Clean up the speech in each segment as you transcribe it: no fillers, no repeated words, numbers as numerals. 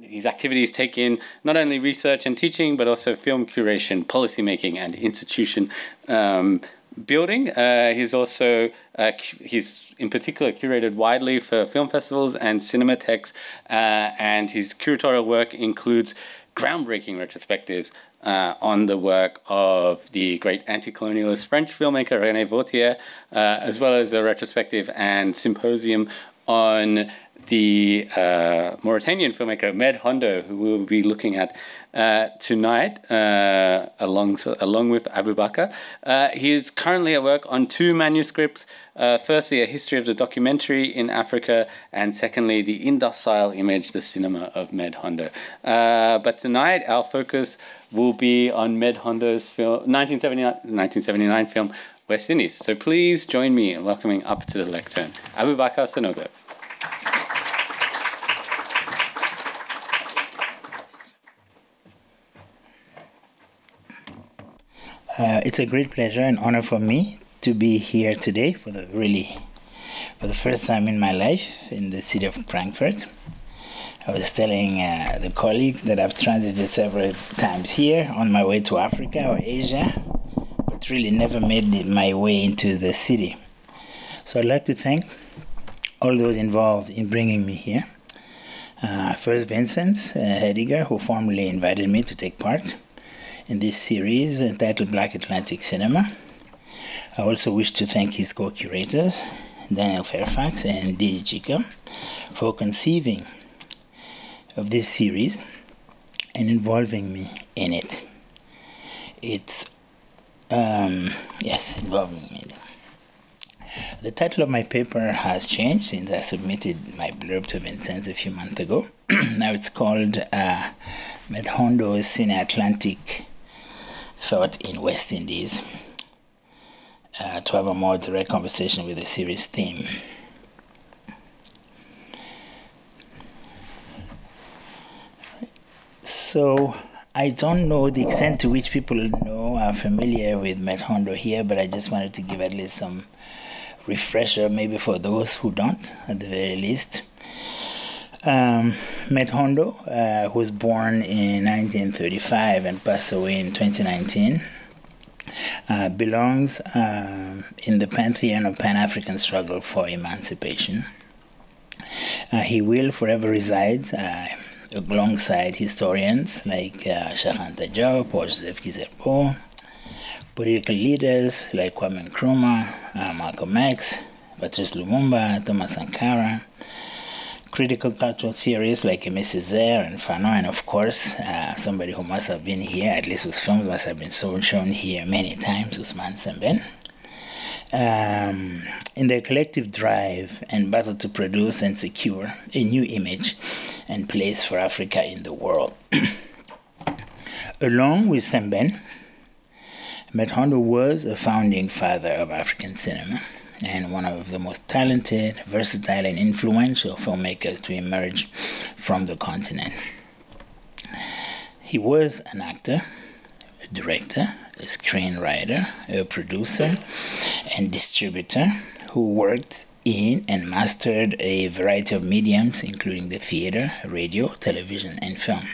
His activities take in not only research and teaching, but also film curation, policymaking, and institution building. He's also, he's in particular curated widely for film festivals and cinematheques, and his curatorial work includes groundbreaking retrospectives on the work of the great anti-colonialist French filmmaker René Vauthier, as well as a retrospective and symposium on the Mauritanian filmmaker Med Hondo, who we'll be looking at tonight, along with Aboubakar. He is currently at work on two manuscripts. Firstly, A History of the Documentary in Africa, and secondly, The Indocile Image, the Cinema of Med Hondo. But tonight, our focus will be on Med Hondo's film, 1979 film, West Indies. So please join me in welcoming up to the lectern, Aboubakar Sanogo. It's a great pleasure and honor for me to be here today for the first time in my life in the city of Frankfurt. I was telling the colleagues that I've transited several times here on my way to Africa or Asia, but really never made my way into the city. So I'd like to thank all those involved in bringing me here. First, Vincent Hediger, who formally invited me to take part in this series entitled Black Atlantic Cinema. I also wish to thank his co-curators, Daniel Fairfax and Didi Chika, for conceiving of this series and involving me in it. It's, involving me. The title of my paper has changed since I submitted my blurb to Vincent a few months ago. Now it's called Med Hondo's Cine-Atlantic Thought in West Indies, to have a more direct conversation with the series theme. So I don't know the extent to which people are familiar with Med Hondo here, but I just wanted to give at least some refresher, maybe for those who don't, at the very least. Med Hondo, who was born in 1935 and passed away in 2019, belongs in the pantheon of Pan-African struggle for emancipation. He will forever reside alongside historians like Cheikh Anta Diop or Joseph Kizerbo, political leaders like Kwame Nkrumah, Malcolm X, Patrice Lumumba, Thomas Sankara, critical cultural theorists like Aimé Césaire and Fanon, and of course, somebody who must have been here, at least whose films must have been shown here many times, Ousmane Sembène. In their collective drive and battle to produce and secure a new image and place for Africa in the world. Along with Sembène, Med Hondo was a founding father of African cinema and one of the most talented, versatile, and influential filmmakers to emerge from the continent. He was an actor, a director, a screenwriter, a producer, and distributor who worked in and mastered a variety of mediums, including the theater, radio, television, and film.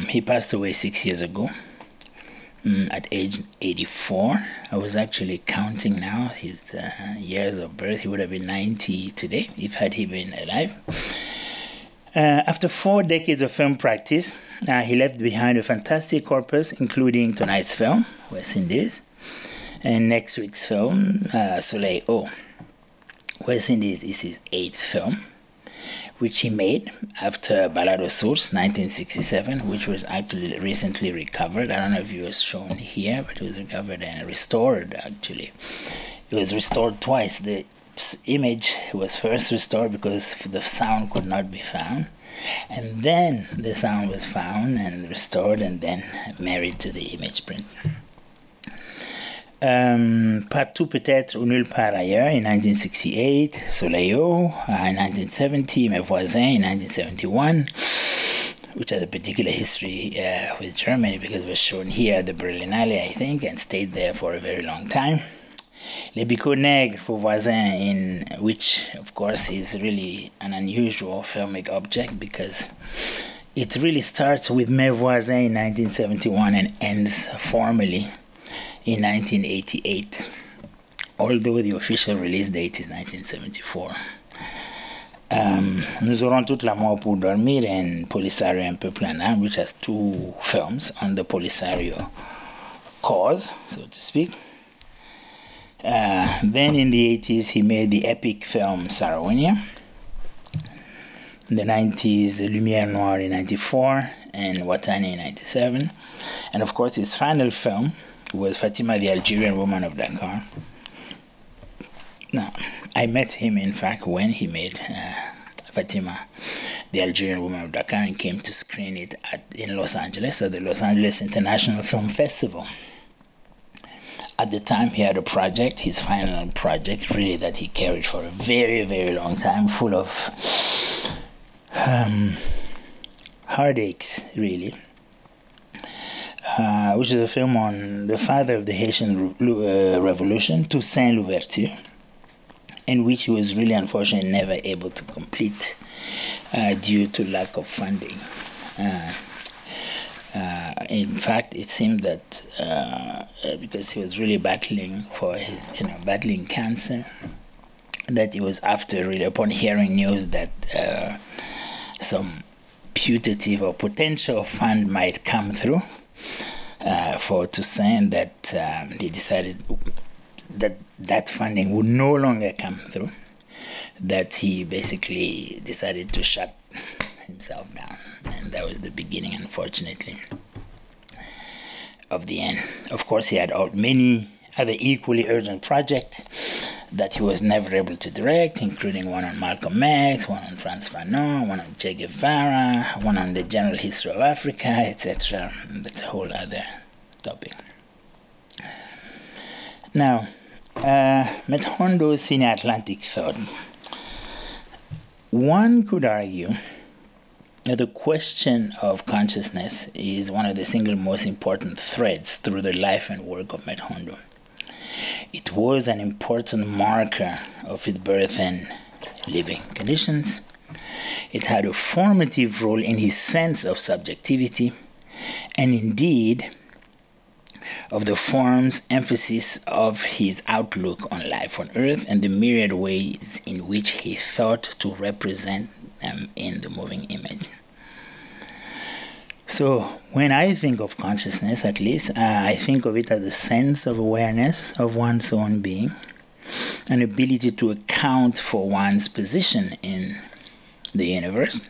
He passed away 6 years ago. At age 84. I was actually counting now his years of birth. He would have been 90 today if had he been alive. After 4 decades of film practice, he left behind a fantastic corpus, including tonight's film, West Indies, and next week's film, Soleil Haut. West Indies is his 8th film, which he made after Ballade aux Sources, 1967, which was actually recently recovered. I don't know if it was shown here, but it was recovered and restored, actually. It was restored twice. The image was first restored because the sound could not be found, and then the sound was found and restored and then married to the image print. Partout peut-être ou nulle part ailleurs in 1968, Soleil Haut in 1970, Mes Voisins in 1971, which has a particular history with Germany because it was shown here at the Berlinale, I think, and stayed there for a very long time. Les Bicots Nègres pour voisins, in which, of course, is really an unusual filmic object because it really starts with Mes Voisins in 1971 and ends formally in 1988, although the official release date is 1974. Nous aurons toute l'amour pour dormir and Polisario un peu planant, which has 2 films on the Polisario cause, so to speak. Then in the 80s, he made the epic film Saronia. In the 90s, Lumière Noire in 94 and Watani in 97. And of course, his final film was Fatima, the Algerian Woman of Dakar. Now, I met him, in fact, when he made Fatima, the Algerian Woman of Dakar, and came to screen it in Los Angeles at the Los Angeles International Film Festival. At the time, he had a project, his final project, really, that he carried for a very, very long time, full of heartaches, really, which is a film on the father of the Haitian Revolution, Toussaint Louverture, in which he was really, unfortunately, never able to complete due to lack of funding. In fact, it seemed that because he was really battling for his, battling cancer, that it was after, really, upon hearing news that some putative or potential fund might come through for Toussaint, that he decided that that funding would no longer come through, that he basically decided to shut himself down. And that was the beginning, unfortunately, of the end. Of course, he had many other equally urgent projects that he was never able to direct, including one on Malcolm X, one on Frantz Fanon, one on Che Guevara, one on the general history of Africa, etc. That's a whole other topic. Now, Med Hondo's Cine-Atlantic thought. One could argue that the question of consciousness is one of the single most important threads through the life and work of Med Hondo. It was an important marker of his birth and living conditions. It had a formative role in his sense of subjectivity, and indeed of the form's emphasis of his outlook on life on Earth and the myriad ways in which he thought to represent them in the moving image. So when I think of consciousness, at least, I think of it as a sense of awareness of one's own being, an ability to account for one's position in the universe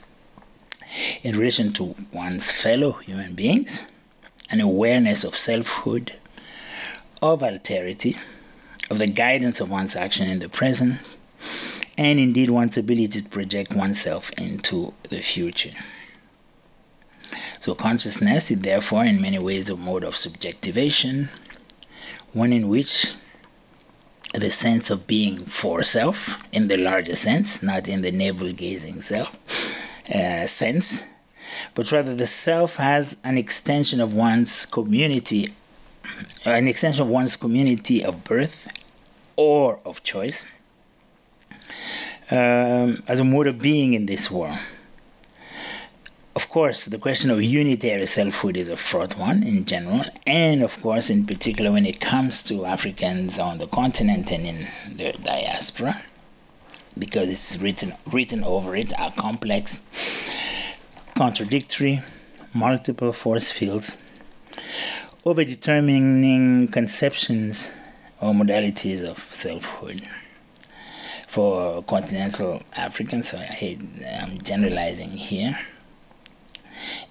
in relation to one's fellow human beings, an awareness of selfhood, of alterity, of the guidance of one's action in the present, and indeed one's ability to project oneself into the future. So consciousness is therefore in many ways a mode of subjectivation, one in which the sense of being for self, in the larger sense, not in the navel-gazing self sense, but rather the self has an extension of one's community, of birth or of choice, as a mode of being in this world. Of course, the question of unitary selfhood is a fraught one in general, and of course, in particular, when it comes to Africans on the continent and in the diaspora, because it's written over it are complex, contradictory, multiple force fields, over determining conceptions or modalities of selfhood. For continental Africans, so I'm generalizing here,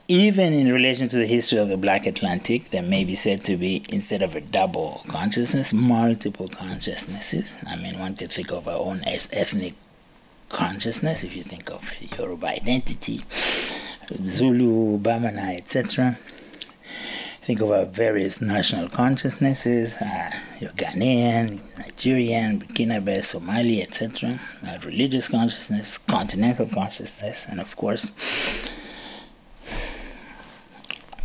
even in relation to the history of the Black Atlantic, there may be said to be, instead of a double consciousness, multiple consciousnesses. I mean, one could think of our own ethnic consciousness, if you think of Yoruba identity, Zulu, Bamana, etc. Think of our various national consciousnesses, your Ghanaian, Nigerian, Burkinabe, Somali, etc. Our religious consciousness, continental consciousness, and of course,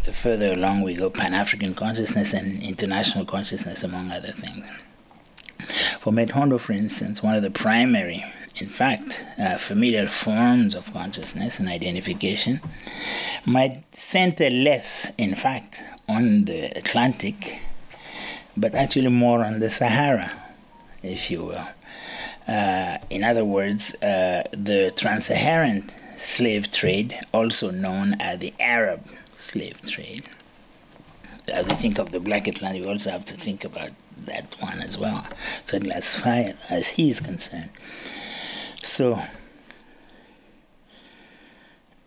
the further along we go, Pan-African consciousness and international consciousness, among other things. For Med Hondo, for instance, one of the primary, in fact, familial forms of consciousness and identification might center less, in fact, on the Atlantic, but actually more on the Sahara, if you will. In other words, the trans-Saharan slave trade, also known as the Arab slave trade. As we think of the Black Atlantic, we also have to think about that one as well, certainly as far as he is concerned. So,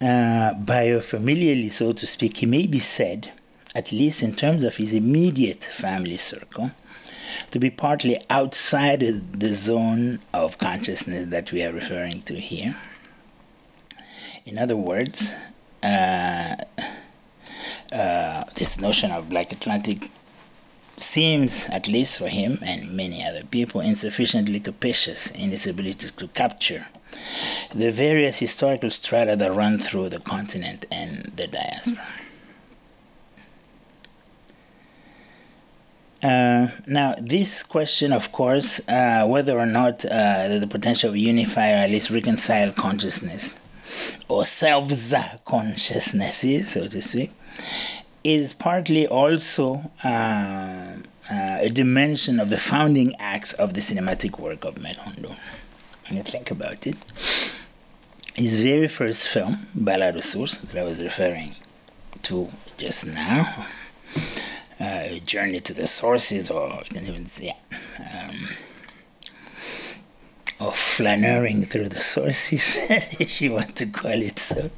biofamiliarly, so to speak, he may be said, at least in terms of his immediate family circle, to be partly outside of the zone of consciousness that we are referring to here. In other words, this notion of Black Atlantic seems, at least for him and many other people, insufficiently capacious in its ability to capture the various historical strata that run through the continent and the diaspora. Now, this question, of course, whether or not the potential of unify or at least reconcile consciousness, or selves consciousnesses, so to speak, is partly also a dimension of the founding acts of the cinematic work of Med Hondo. When you think about it, his very first film, Balade Source, that I was referring to just now, a journey to the sources, or you can even say, or flaneuring through the sources, if you want to call it so,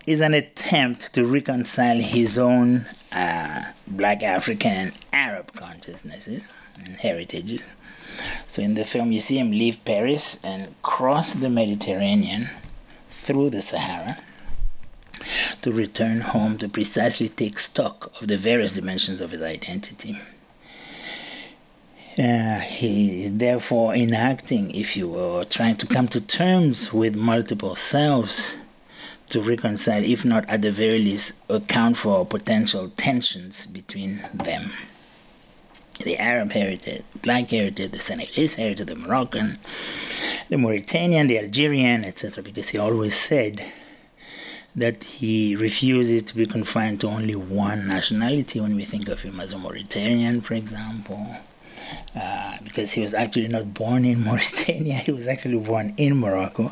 is an attempt to reconcile his own Black African and Arab consciousnesses and heritages. So in the film, you see him leave Paris and cross the Mediterranean through the Sahara to return home to precisely take stock of the various dimensions of his identity. He is therefore enacting, if you will, or trying to come to terms with multiple selves to reconcile, if not at the very least, account for potential tensions between them. The Arab heritage, Black heritage, the Senegalese heritage, the Moroccan, the Mauritanian, the Algerian, etc., because he always said that he refuses to be confined to only one nationality when we think of him as a Mauritanian, for example. Because he was actually not born in Mauritania, he was actually born in Morocco,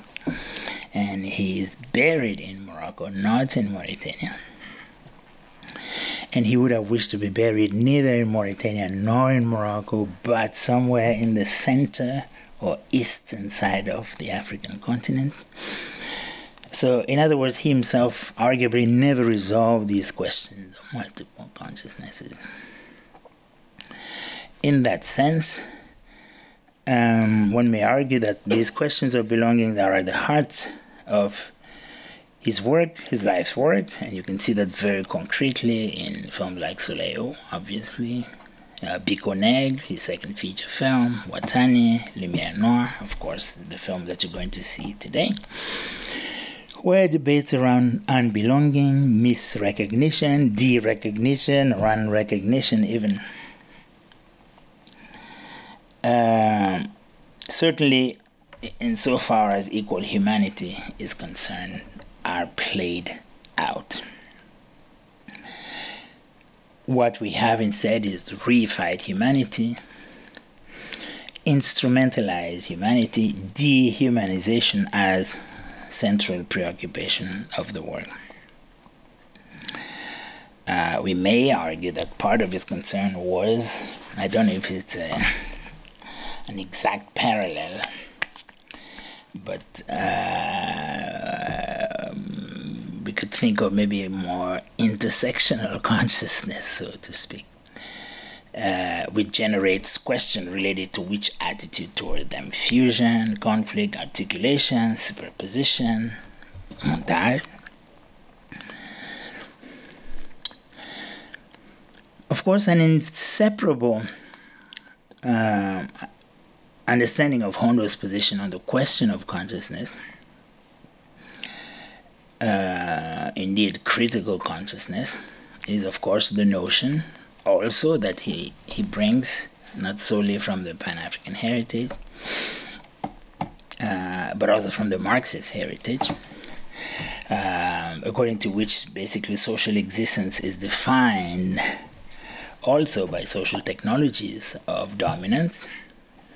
and he is buried in Morocco, not in Mauritania. And he would have wished to be buried neither in Mauritania nor in Morocco, but somewhere in the center or eastern side of the African continent. So, in other words, he himself arguably never resolved these questions of multiple consciousnesses. In that sense, one may argue that these questions of belonging are at the heart of his work, his life's work, and you can see that very concretely in films like Soleil, obviously, Biko Negre, his second feature film, Watani, Lumière Noire, of course, the film that you're going to see today, where debates around unbelonging, misrecognition, derecognition, or unrecognition even, certainly insofar as equal humanity is concerned, are played out. What we have instead is reified humanity, instrumentalized humanity, dehumanization as central preoccupation of the work. We may argue that part of his concern was, I don't know if it's an exact parallel, but we could think of maybe a more intersectional consciousness, so to speak, which generates questions related to which attitude toward them: fusion, conflict, articulation, superposition, montage. Of course, an inseparable understanding of Hondo's position on the question of consciousness, indeed critical consciousness, is of course the notion also that he brings not solely from the Pan-African heritage, but also from the Marxist heritage, according to which basically social existence is defined also by social technologies of dominance,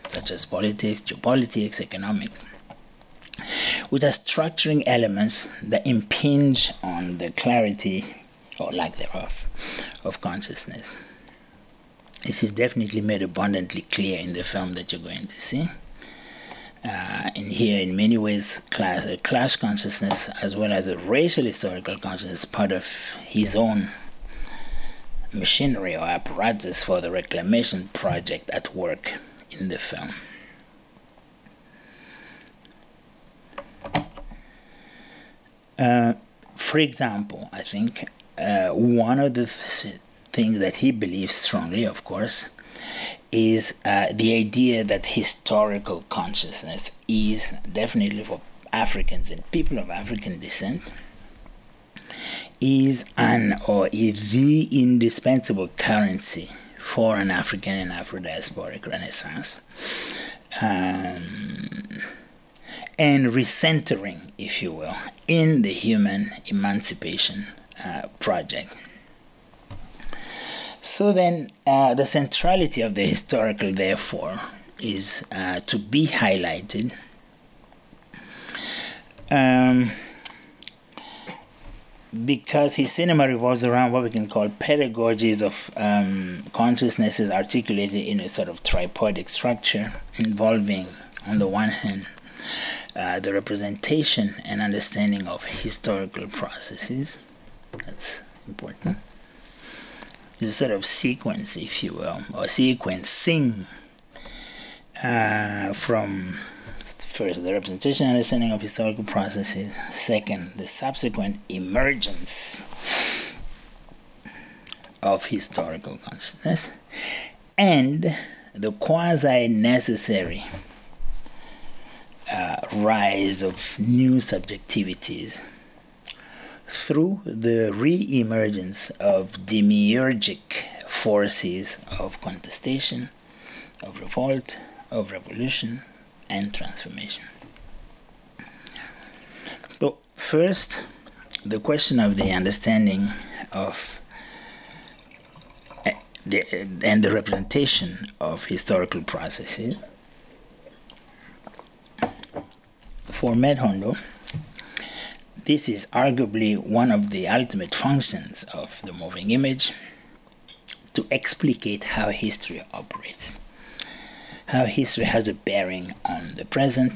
such as politics, geopolitics, economics, which are structuring elements that impinge on the clarity or lack thereof of consciousness. This is definitely made abundantly clear in the film that you're going to see. And here, in many ways, class consciousness as well as a racial historical consciousness, part of his own machinery or apparatus for the reclamation project at work in the film. For example, I think one of the things that he believes strongly, of course, is the idea that historical consciousness is definitely for Africans and people of African descent is the indispensable currency for an African and Afro-diasporic renaissance, and recentering, if you will, in the human emancipation project. So then, the centrality of the historical, therefore, is to be highlighted because his cinema revolves around what we can call pedagogies of consciousnesses articulated in a sort of tripodic structure involving, on the one hand, the representation and understanding of historical processes. That's important. This sort of sequence, if you will, or sequencing from first the representation and understanding of historical processes, second the subsequent emergence of historical consciousness, and the quasi-necessary rise of new subjectivities through the re-emergence of demiurgic forces of contestation, of revolt, of revolution, and transformation. So first, the question of the understanding of and the representation of historical processes. For Med Hondo, this is arguably one of the ultimate functions of the moving image, to explicate how history operates, how history has a bearing on the present,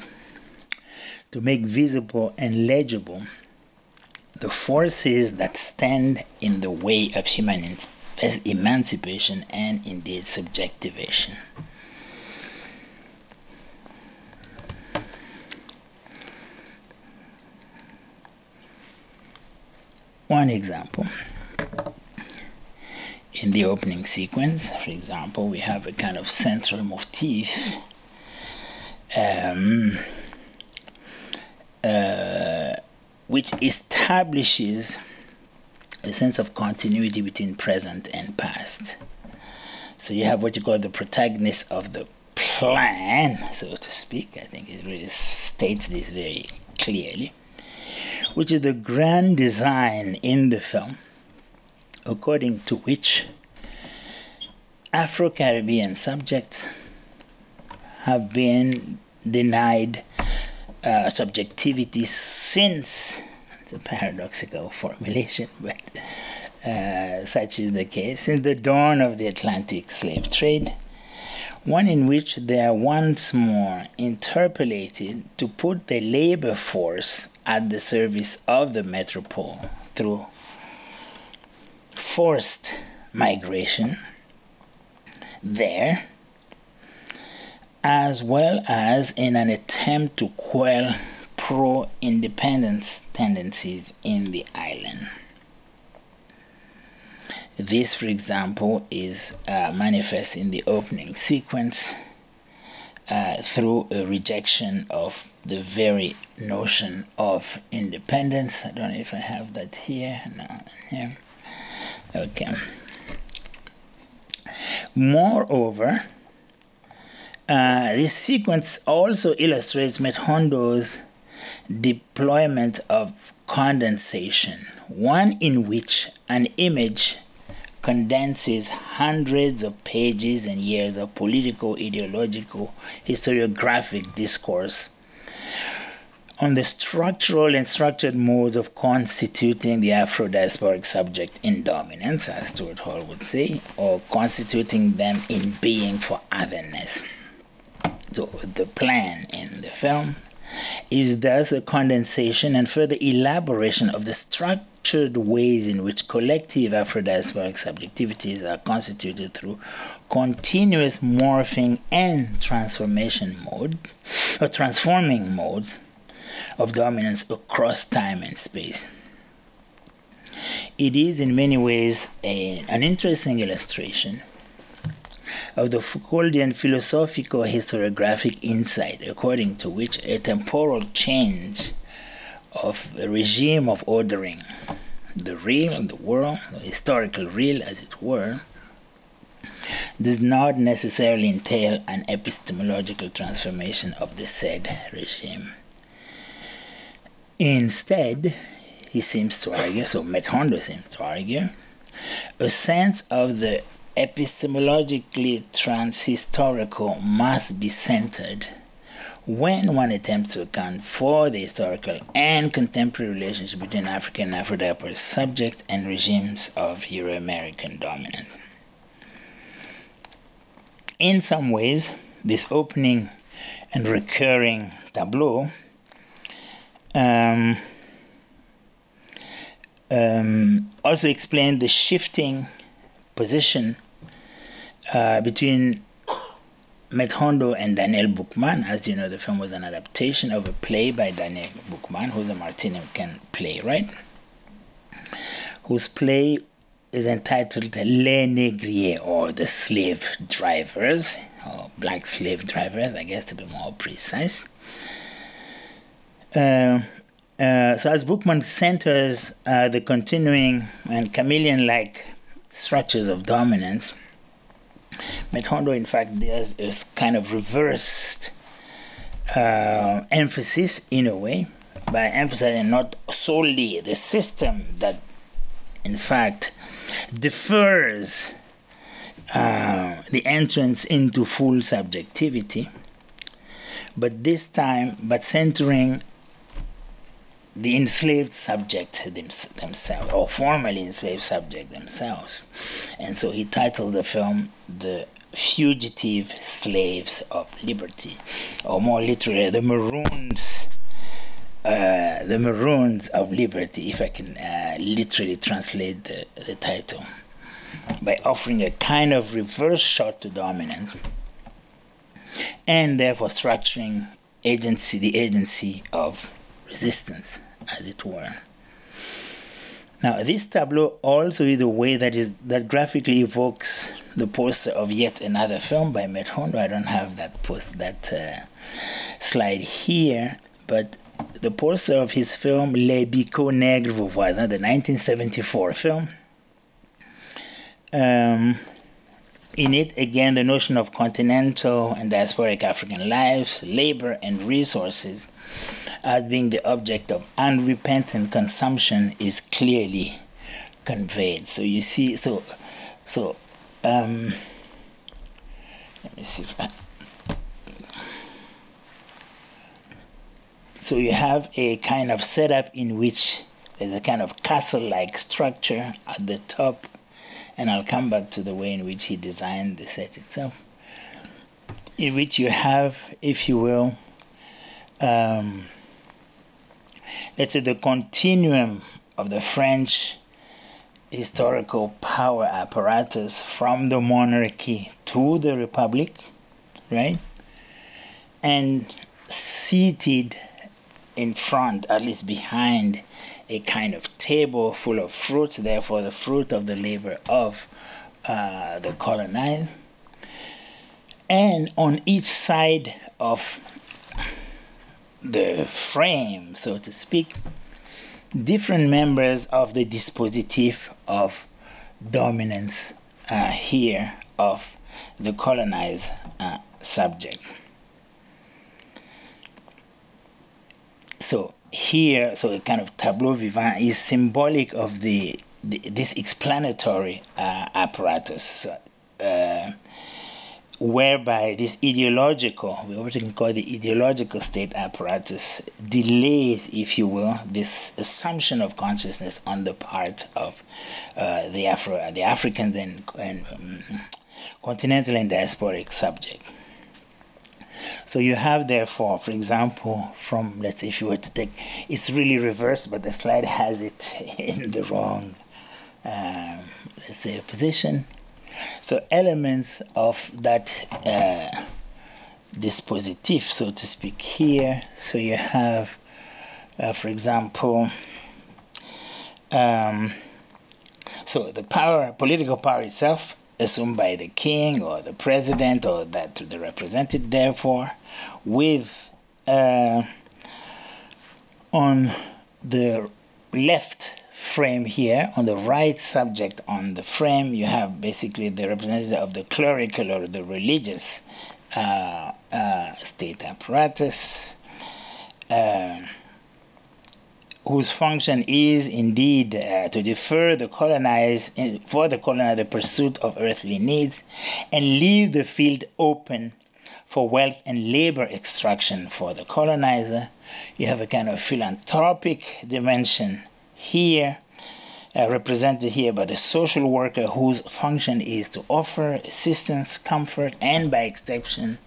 to make visible and legible the forces that stand in the way of human emancipation and indeed subjectivation. One example, in the opening sequence, for example, we have a kind of central motif which establishes a sense of continuity between present and past. So you have what you call the protagonist of the plan, so to speak. I think it really states this very clearly, which is the grand design in the film, according to which Afro-Caribbean subjects have been denied subjectivity since, it's a paradoxical formulation, but such is the case, since the dawn of the Atlantic slave trade, one in which they are once more interpolated to put the labor force at the service of the metropole through forced migration there, as well as in an attempt to quell pro-independence tendencies in the island. This, for example, is manifest in the opening sequence through a rejection of the very notion of independence. I don't know if I have that here. No, here. Okay. Moreover, This sequence also illustrates Med Hondo's deployment of condensation, one in which an image condenses hundreds of pages and years of political, ideological, historiographic discourse on the structural and structured modes of constituting the Afro-diasporic subject in dominance, as Stuart Hall would say, or constituting them in being for otherness. So the plan in the film is thus a condensation and further elaboration of the structured ways in which collective Afro-diasporic subjectivities are constituted through continuous morphing and transforming modes of dominance across time and space. It is in many ways an interesting illustration of the Foucauldian philosophical historiographic insight, according to which a temporal change of a regime of ordering the real, the world, the historical real as it were, does not necessarily entail an epistemological transformation of the said regime. Instead, he seems to argue, so Med Hondo seems to argue, a sense of the epistemologically transhistorical must be centered when one attempts to account for the historical and contemporary relationship between African and Afro-diasporic subjects and regimes of Euro-American dominance. In some ways, this opening and recurring tableau also explained the shifting position between Med Hondo and Daniel Boukmann. As you know, the film was an adaptation of a play by Daniel Boukmann, who's a Martinican playwright, whose play is entitled Les Negriers, or the slave drivers, or black slave drivers, I guess, to be more precise. So as Boukmann centers the continuing and chameleon-like structures of dominance, Med Hondo, in fact, there's a kind of reversed emphasis, in a way, by emphasizing not solely the system that, in fact, defers the entrance into full subjectivity, but this time, centering the enslaved subject themselves, or formerly enslaved subject themselves. And so he titled the film The Fugitive Slaves of Liberty, or more literally, The Maroons of Liberty, if I can literally translate the title, by offering a kind of reverse shot to dominance, and therefore structuring the agency of resistance, as it were. Now, this tableau also is the way that graphically evokes the poster of yet another film by Med Hondo. I don't have that slide here, but the poster of his film Les Bicots Nègres Vos Voisins, the 1974 film. In it, again, the notion of continental and diasporic African lives, labor, and resources as being the object of unrepentant consumption is clearly conveyed. So you see, let me see if so you have a kind of setup in which there's a kind of castle-like structure at the top, and I'll come back to the way in which he designed the set itself, in which you have, if you will, let's say the continuum of the French historical power apparatus from the monarchy to the republic, right? And seated in front, at least behind, a kind of table full of fruits, therefore the fruit of the labor of the colonized. And on each side of the frame, so to speak, different members of the dispositif of dominance here of the colonized subject. So here, so a kind of tableau vivant is symbolic of this explanatory apparatus, whereby this ideological, we often call the ideological state apparatus, delays, if you will, this assumption of consciousness on the part of the Africans and continental and diasporic subject. So you have, therefore, for example, from, let's say, if you were to take, it's really reversed, but the slide has it in the wrong, let's say, position. So elements of that dispositif, so to speak, here. So you have, for example, so the power, political power itself, assumed by the king or the president or that the represented, therefore, with on the left frame here, on the right subject on the frame, you have basically the representative of the clerical or the religious state apparatus, whose function is indeed to defer the colonized, for the colonizer, the pursuit of earthly needs, and leave the field open for wealth and labor extraction for the colonizer. You have a kind of philanthropic dimension here, represented here by the social worker, whose function is to offer assistance, comfort, and by extension,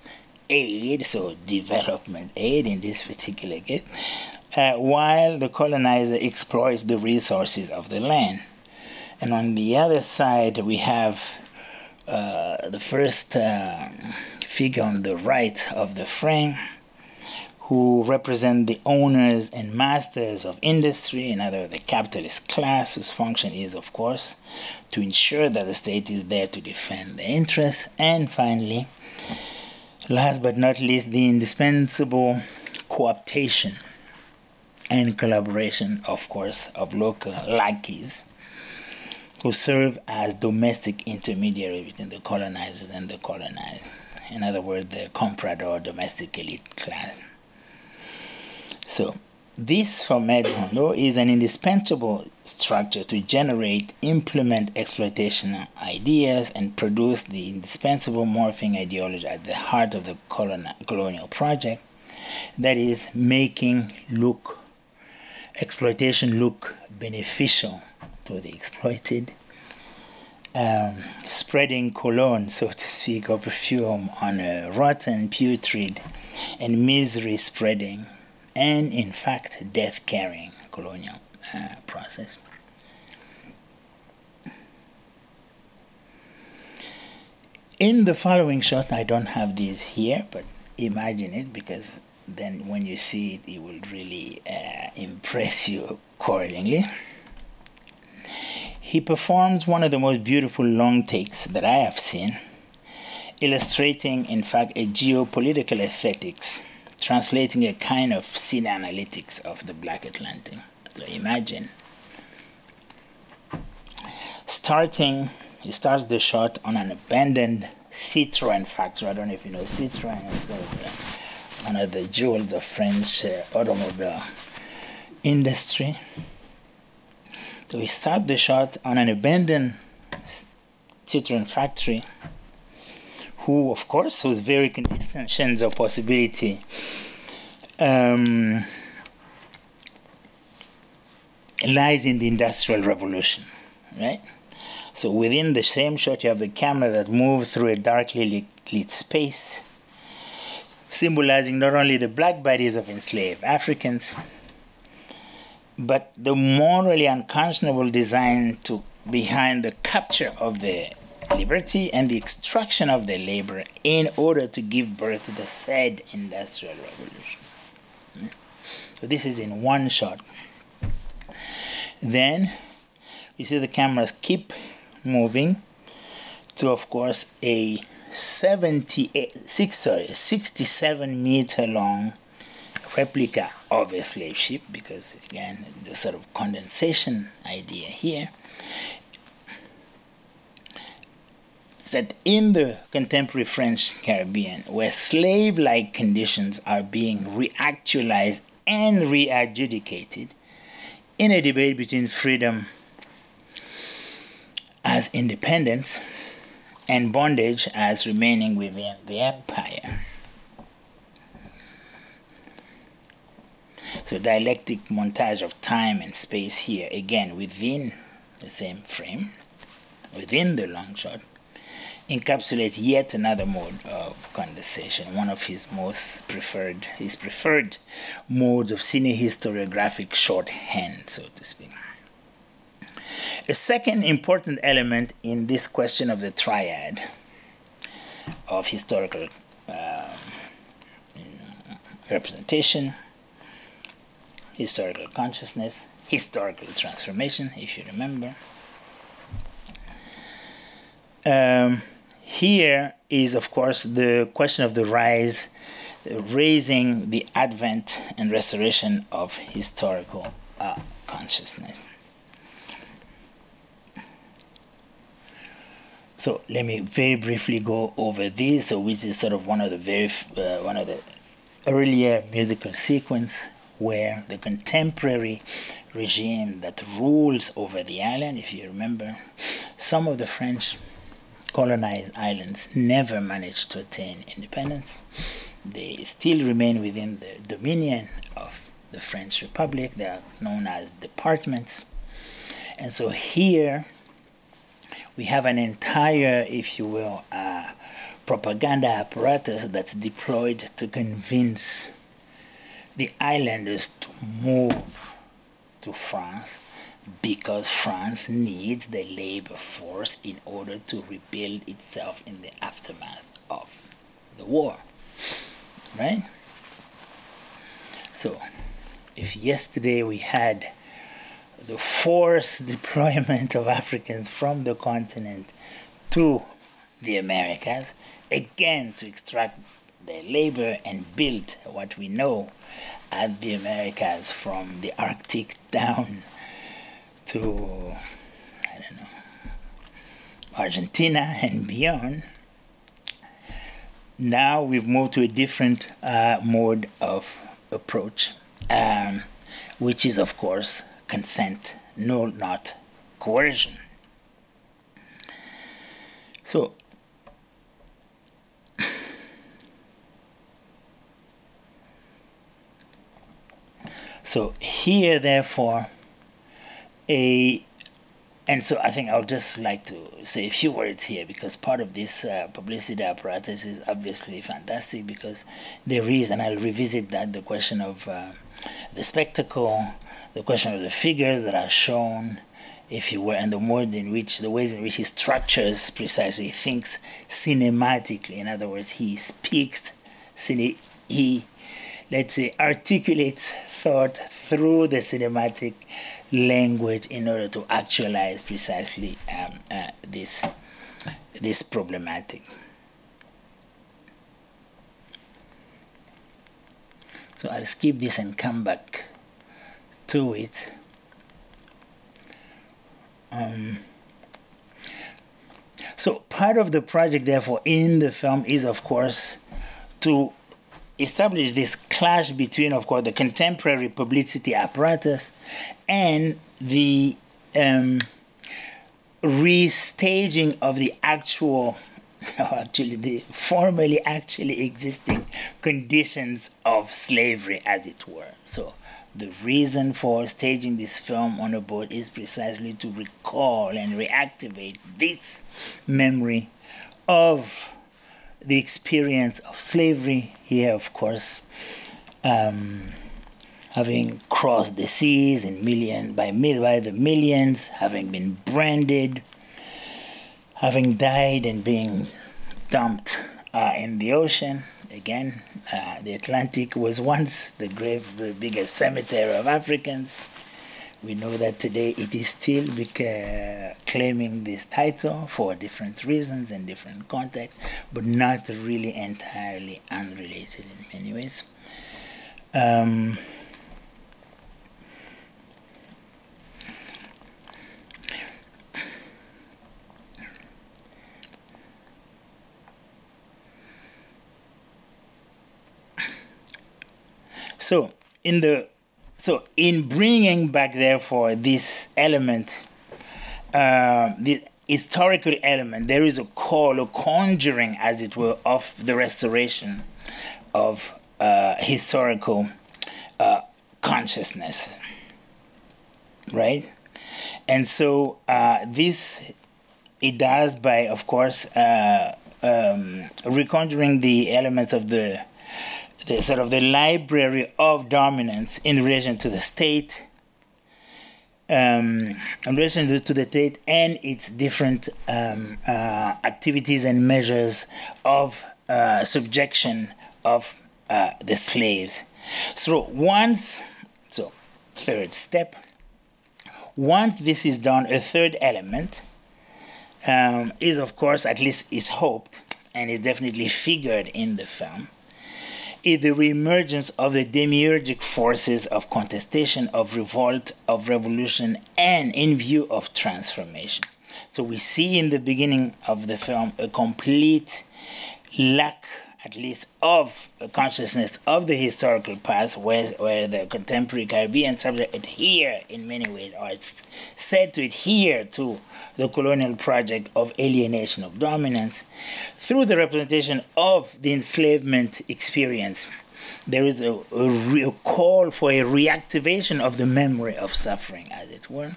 aid, so development aid in this particular case, while the colonizer exploits the resources of the land. And on the other side, we have the first figure on the right of the frame, who represent the owners and masters of industry, in other words, the capitalist class, whose function is, of course, to ensure that the state is there to defend their interests. And finally, last but not least, the indispensable cooptation and collaboration, of course, of local lackeys, who serve as domestic intermediary between the colonizers and the colonized. In other words, the comprador domestic elite class. So this, for Med Hondo, is an indispensable structure to generate, implement exploitation ideas, and produce the indispensable morphing ideology at the heart of the colonial project, that is, making exploitation look beneficial to the exploited, spreading cologne, so to speak, or perfume on a rotten, putrid, and misery spreading, and in fact death carrying colonial process. In the following shot, I don't have these here, but imagine it, because then when you see it, it will really impress you accordingly. He performs one of the most beautiful long takes that I have seen, illustrating, in fact, a geopolitical aesthetics, translating a kind of Cine-Analytics of the Black Atlantic. So imagine. He starts the shot on an abandoned Citroën factory. I don't know if you know Citroën. It's one of the jewels of French automobile industry. So we start the shot on an abandoned Citroën factory, who, of course, whose very conditions of possibility lies in the Industrial Revolution, right? So within the same shot, you have the camera that moves through a darkly lit space, symbolizing not only the black bodies of enslaved Africans, but the morally unconscionable design behind the capture of the liberty and the extraction of their labor in order to give birth to the said Industrial Revolution. So this is in one shot. Then you see the cameras keep moving to, of course, a 67 meter long replica of a slave ship, because again the sort of condensation idea here. is that in the contemporary French Caribbean, where slave-like conditions are being reactualized and readjudicated in a debate between freedom as independence and bondage as remaining within the empire. So dialectic montage of time and space here, again within the same frame, within the long shot, encapsulates yet another mode of conversation, one of his preferred modes of cine-historiographic shorthand, so to speak. A second important element in this question of the triad of historical representation, historical consciousness, historical transformation, if you remember. Here is, of course, the question of the rise, raising the advent and restoration of historical consciousness. So let me very briefly go over this, so which is sort of one of the earlier musical sequence where the contemporary regime that rules over the island, if you remember, some of the French colonized islands never managed to attain independence. They still remain within the dominion of the French Republic. They are known as departments. And so here we have an entire, if you will, propaganda apparatus that's deployed to convince the islanders to move to France because France needs the labor force in order to rebuild itself in the aftermath of the war, right? So if yesterday we had the forced deployment of Africans from the continent to the Americas, again to extract their labor and build what we know as the Americas from the Arctic down to, I don't know, Argentina and beyond. Now we've moved to a different mode of approach, which is, of course, consent, no, not coercion. So here, therefore, and so I think I would just like to say a few words here, because part of this publicity apparatus is obviously fantastic, because there is, and I'll revisit that, the question of the spectacle, the question of the figures that are shown, if you will, and the ways in which he structures precisely, thinks cinematically. In other words, he speaks, he, let's say, articulates thought through the cinematic language in order to actualize precisely this problematic. So I'll skip this and come back to it. So part of the project, therefore, in the film is, of course, to establish this clash between, of course, the contemporary publicity apparatus and the restaging of the actual, actually the formerly actually existing conditions of slavery, as it were. So the reason for staging this film on a boat is precisely to recall and reactivate this memory of the experience of slavery here, of course, having crossed the seas in by the millions, having been branded, having died and being dumped in the ocean. Again, the Atlantic was once the biggest cemetery of Africans. We know that today it is still claiming this title for different reasons and different contexts, but not really entirely unrelated in many ways. So in bringing back, therefore, this element, the historical element, there is a call, a conjuring, as it were, of the restoration of historical consciousness, right? And so this it does by, of course, reconjuring the elements of the sort of the library of dominance in relation to the state, in relation to the state and its different activities and measures of subjection of the slaves. So third step, once this is done, a third element is, of course, at least is hoped, and is definitely figured in the film, is the reemergence of the demiurgic forces of contestation, of revolt, of revolution, and in view of transformation. So we see in the beginning of the film a complete lack, at least, of a consciousness of the historical past, where the contemporary Caribbean subject adhere in many ways, or it's said to adhere to the colonial project of alienation of dominance through the representation of the enslavement experience. There is a call for a reactivation of the memory of suffering, as it were.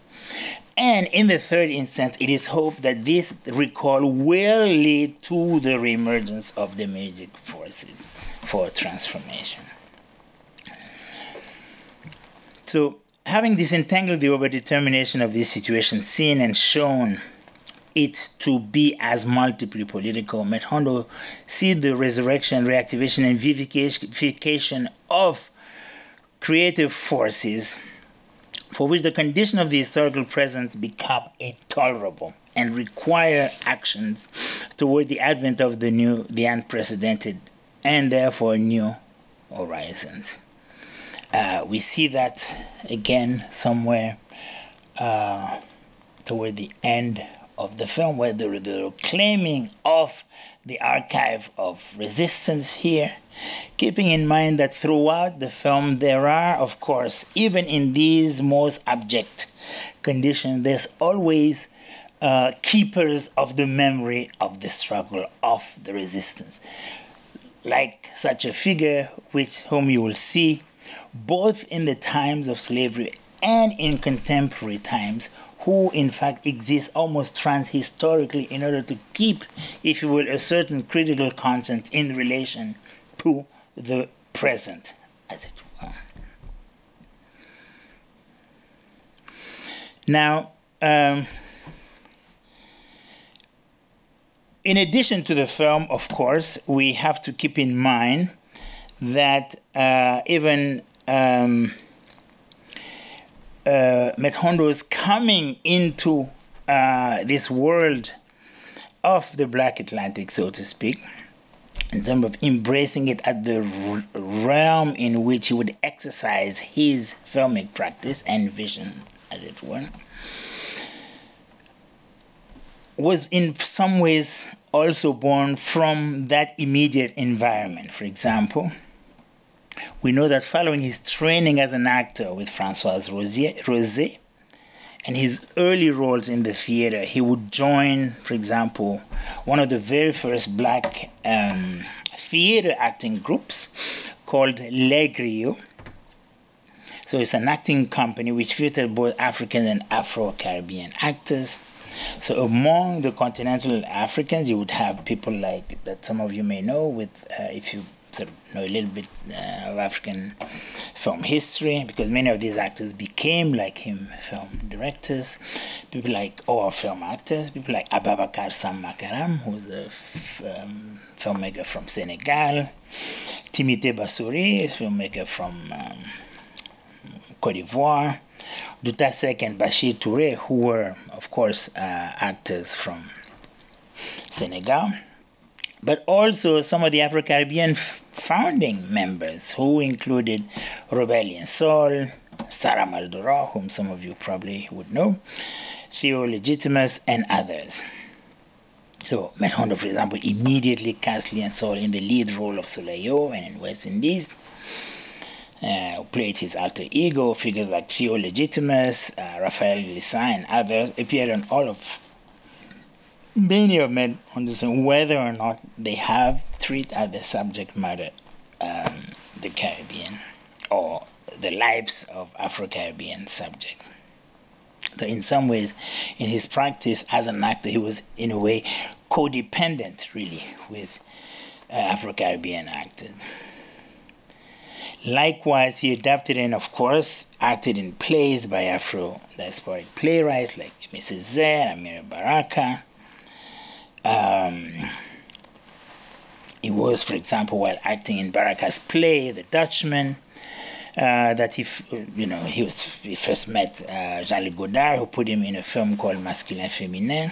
And in the third instance, it is hoped that this recall will lead to the reemergence of the magic forces for transformation. So, having disentangled the overdetermination of this situation, seen and shown it to be as multiply political, Med Hondo sees the resurrection, reactivation, and vivification of creative forces for which the condition of the historical presence become intolerable and require actions toward the advent of the new, the unprecedented, and therefore new horizons. We see that again somewhere toward the end of the film, where the reclaiming of the archive of resistance here, keeping in mind that throughout the film there are, of course, even in these most abject conditions, there's always keepers of the memory of the struggle, of the resistance. Like such a figure whom you will see both in the times of slavery and in contemporary times, who in fact exist almost transhistorically in order to keep, if you will, a certain critical conscience in relation to the present, as it were. Now, in addition to the film, of course, we have to keep in mind that even Med Hondo's coming into this world of the Black Atlantic, so to speak, in terms of embracing it at the realm in which he would exercise his filmic practice and vision, as it were, was in some ways also born from that immediate environment. For example, we know that following his training as an actor with Françoise Rosé and his early roles in the theater, he would join, for example, one of the very first black theater acting groups called Negriers. So it's an acting company which featured both African and Afro-Caribbean actors. So among the continental Africans, you would have people like that some of you may know, with if you sort of know a little bit of African film history, because many of these actors became, like him, film directors. People like, or film actors, people like Aboubakar Sanogo, who's a filmmaker from Senegal. Timité Bassouri, a filmmaker from Côte d'Ivoire. Dutasek and Bachir Touré, who were, of course, actors from Senegal, but also some of the Afro-Caribbean founding members, who included Robert Sol, Sarah Maldoror, whom some of you probably would know, Theo Legitimus, and others. So, Med Hondo, for example, immediately cast Liensol in the lead role of Soleil and in West Indies. who played his alter ego. Figures like Theo Legitimus, Raphael Lissa, and others appeared on all of many of Med Hondos, whether or not they have treat as the subject matter the Caribbean or the lives of Afro-Caribbean subjects. So in some ways, in his practice as an actor, he was in a way codependent, really, with Afro-Caribbean actors. Likewise, he adapted and, of course, acted in plays by Afro-diasporic playwrights like Mrs. Zer, Amir Baraka. He was, for example, while acting in Baraka's play, The Dutchman, that he first met Jean-Luc Godard, who put him in a film called Masculin Féminin.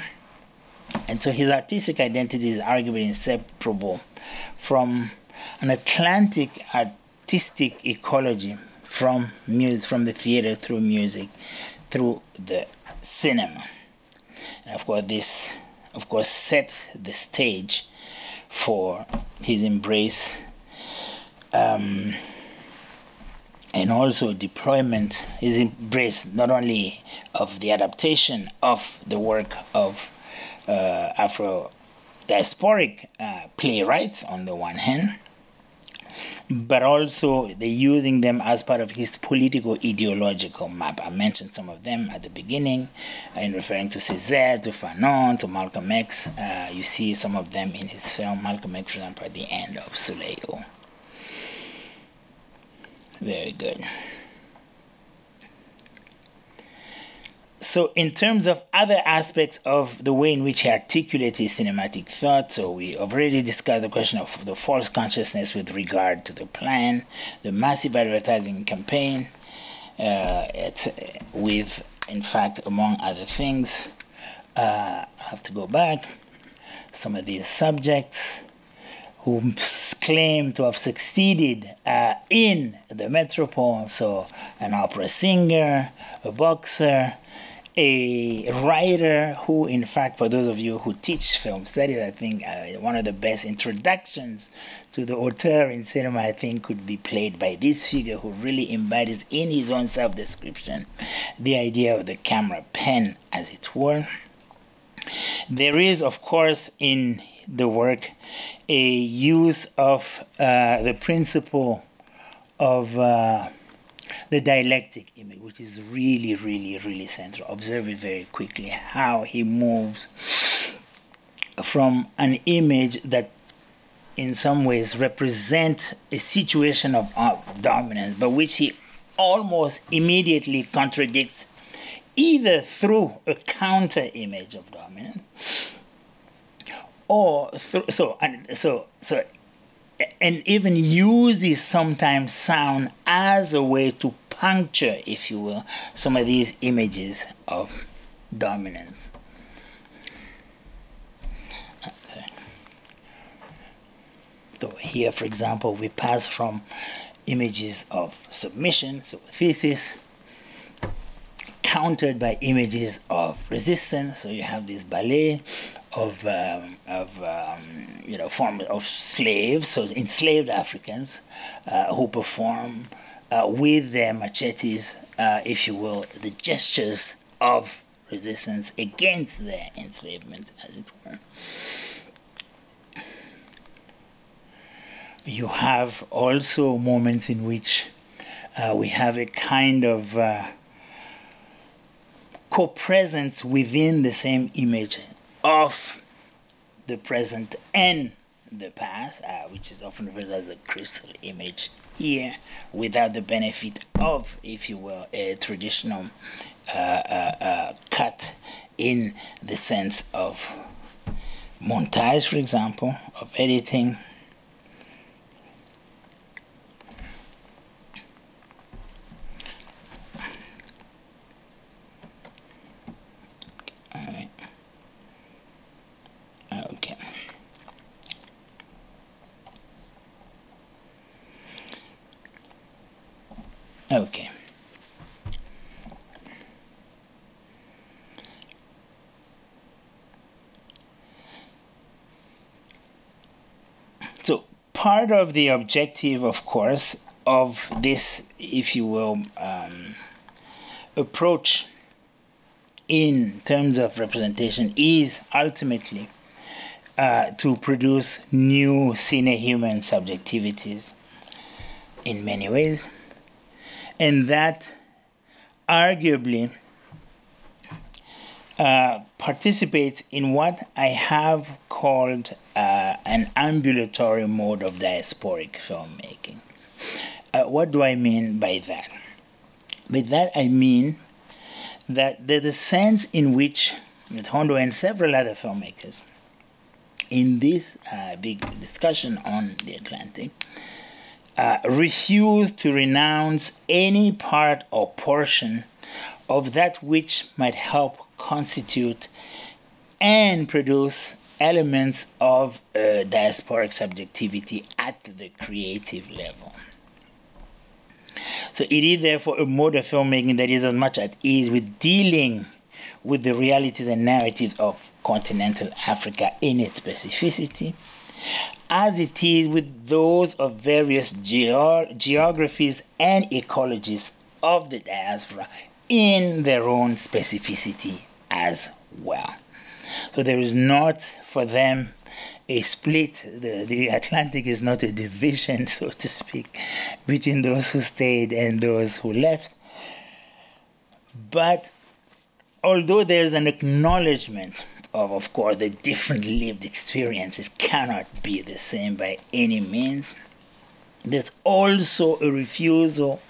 And so his artistic identity is arguably inseparable from an Atlantic artistic ecology, from the theater through music, through the cinema. And of course, this, set the stage for his embrace and also deployment, his embrace not only of the adaptation of the work of Afro-diasporic playwrights on the one hand, but also the using them as part of his political ideological map. I mentioned some of them at the beginning in referring to Césaire, to Fanon, to Malcolm X. You see some of them in his film Malcolm X, for example, at the end of Soleil. Very good. So in terms of other aspects of the way in which he articulates his cinematic thought, so we already discussed the question of the false consciousness with regard to the plan, the massive advertising campaign, with, in fact, among other things, I have to go back, some of these subjects who claim to have succeeded in the metropole, so an opera singer, a boxer, a writer who, in fact, for those of you who teach film studies, I think one of the best introductions to the auteur in cinema, I think, could be played by this figure who really embodies in his own self-description the idea of the camera pen, as it were. There is, of course, in the work a use of the principle of the dialectic image, which is really, really, really central. Observe it very quickly, how he moves from an image that in some ways represents a situation of dominance, but which he almost immediately contradicts either through a counter image of dominance or through, and even uses sometimes sound as a way to puncture, if you will, some of these images of dominance. So here, for example, we pass from images of submission, so thesis, countered by images of resistance. So you have this ballet of form of slaves, so enslaved Africans who perform with their machetes, if you will, the gestures of resistance against their enslavement, as it were. You have also moments in which we have a kind of co-presence within the same image of the present and the past, which is often referred to as a crystal image here, without the benefit of, if you will, a traditional cut in the sense of montage, for example, of editing. Okay. Okay. So part of the objective, of course, of this, if you will, approach in terms of representation is ultimately to produce new cine-human subjectivities in many ways, and that arguably participates in what I have called an ambulatory mode of diasporic filmmaking. What do I mean by that? By that I mean that there's a sense in which Med Hondo and several other filmmakers in this big discussion on the Atlantic refuse to renounce any part or portion of that which might help constitute and produce elements of diasporic subjectivity at the creative level. So it is therefore a mode of filmmaking that is as much at ease with dealing with the realities and narratives of continental Africa in its specificity, as it is with those of various geographies and ecologies of the diaspora in their own specificity as well. So there is not for them a split. The Atlantic is not a division, so to speak, between those who stayed and those who left. But although there's an acknowledgement of course, the different lived experiences cannot be the same by any means, there's also a refusal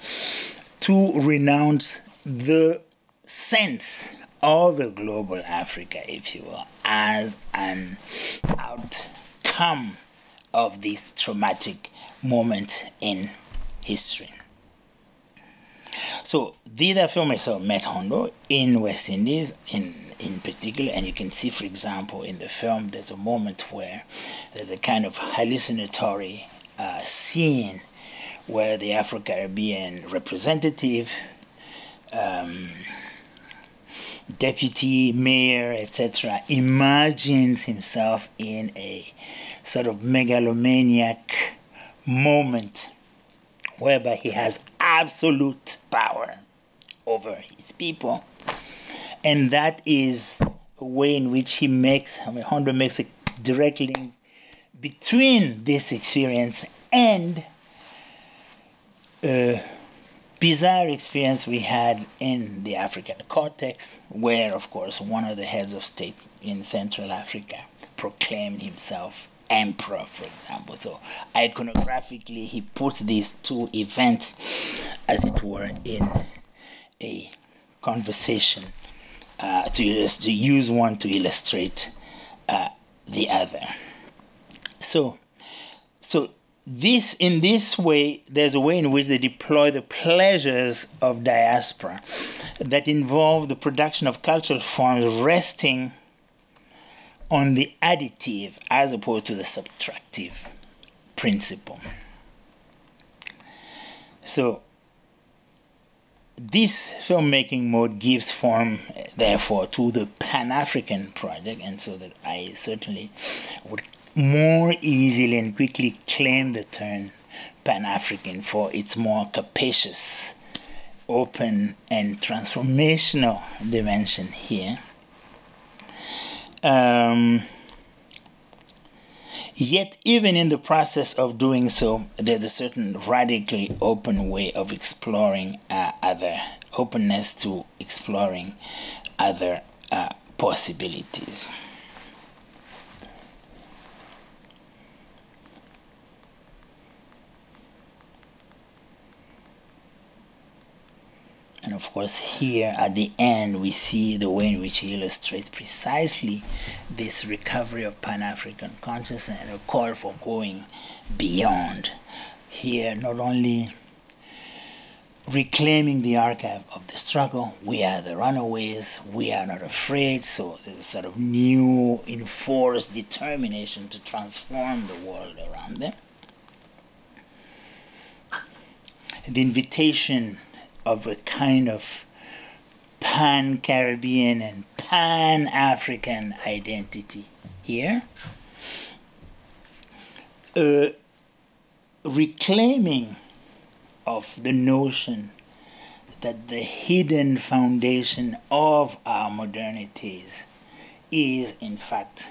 to renounce the sense of a global Africa, if you will, as an outcome of this traumatic moment in history. So these are filmmakers of Med Hondo in West Indies in particular, and you can see, for example, in the film, there's a moment where there's a kind of hallucinatory scene where the Afro-Caribbean representative, deputy mayor, etc., imagines himself in a sort of megalomaniac moment whereby he has absolute power over his people. And that is a way in which he makes, Hondo makes a direct link between this experience and a bizarre experience we had in the African cortex, where, of course, one of the heads of state in Central Africa proclaimed himself emperor, for example. So iconographically, he puts these two events, as it were, in a conversation to use one to illustrate the other. So in this way, there's a way in which they deploy the pleasures of diaspora that involve the production of cultural forms resting on the additive as opposed to the subtractive principle. So this filmmaking mode gives form, therefore, to the Pan-African project, and so that I certainly would more easily and quickly claim the term Pan-African for its more capacious, open, and transformational dimension here. Yet, even in the process of doing so, there's a certain radically open way of exploring openness to exploring other possibilities. And of course, here at the end, we see the way in which he illustrates precisely this recovery of Pan-African consciousness and a call for going beyond. Here, not only reclaiming the archive of the struggle, we are the runaways, we are not afraid, so there's a sort of new, enforced determination to transform the world around them. The invitation of a kind of pan-Caribbean and pan-African identity here. Reclaiming of the notion that the hidden foundation of our modernities is, in fact,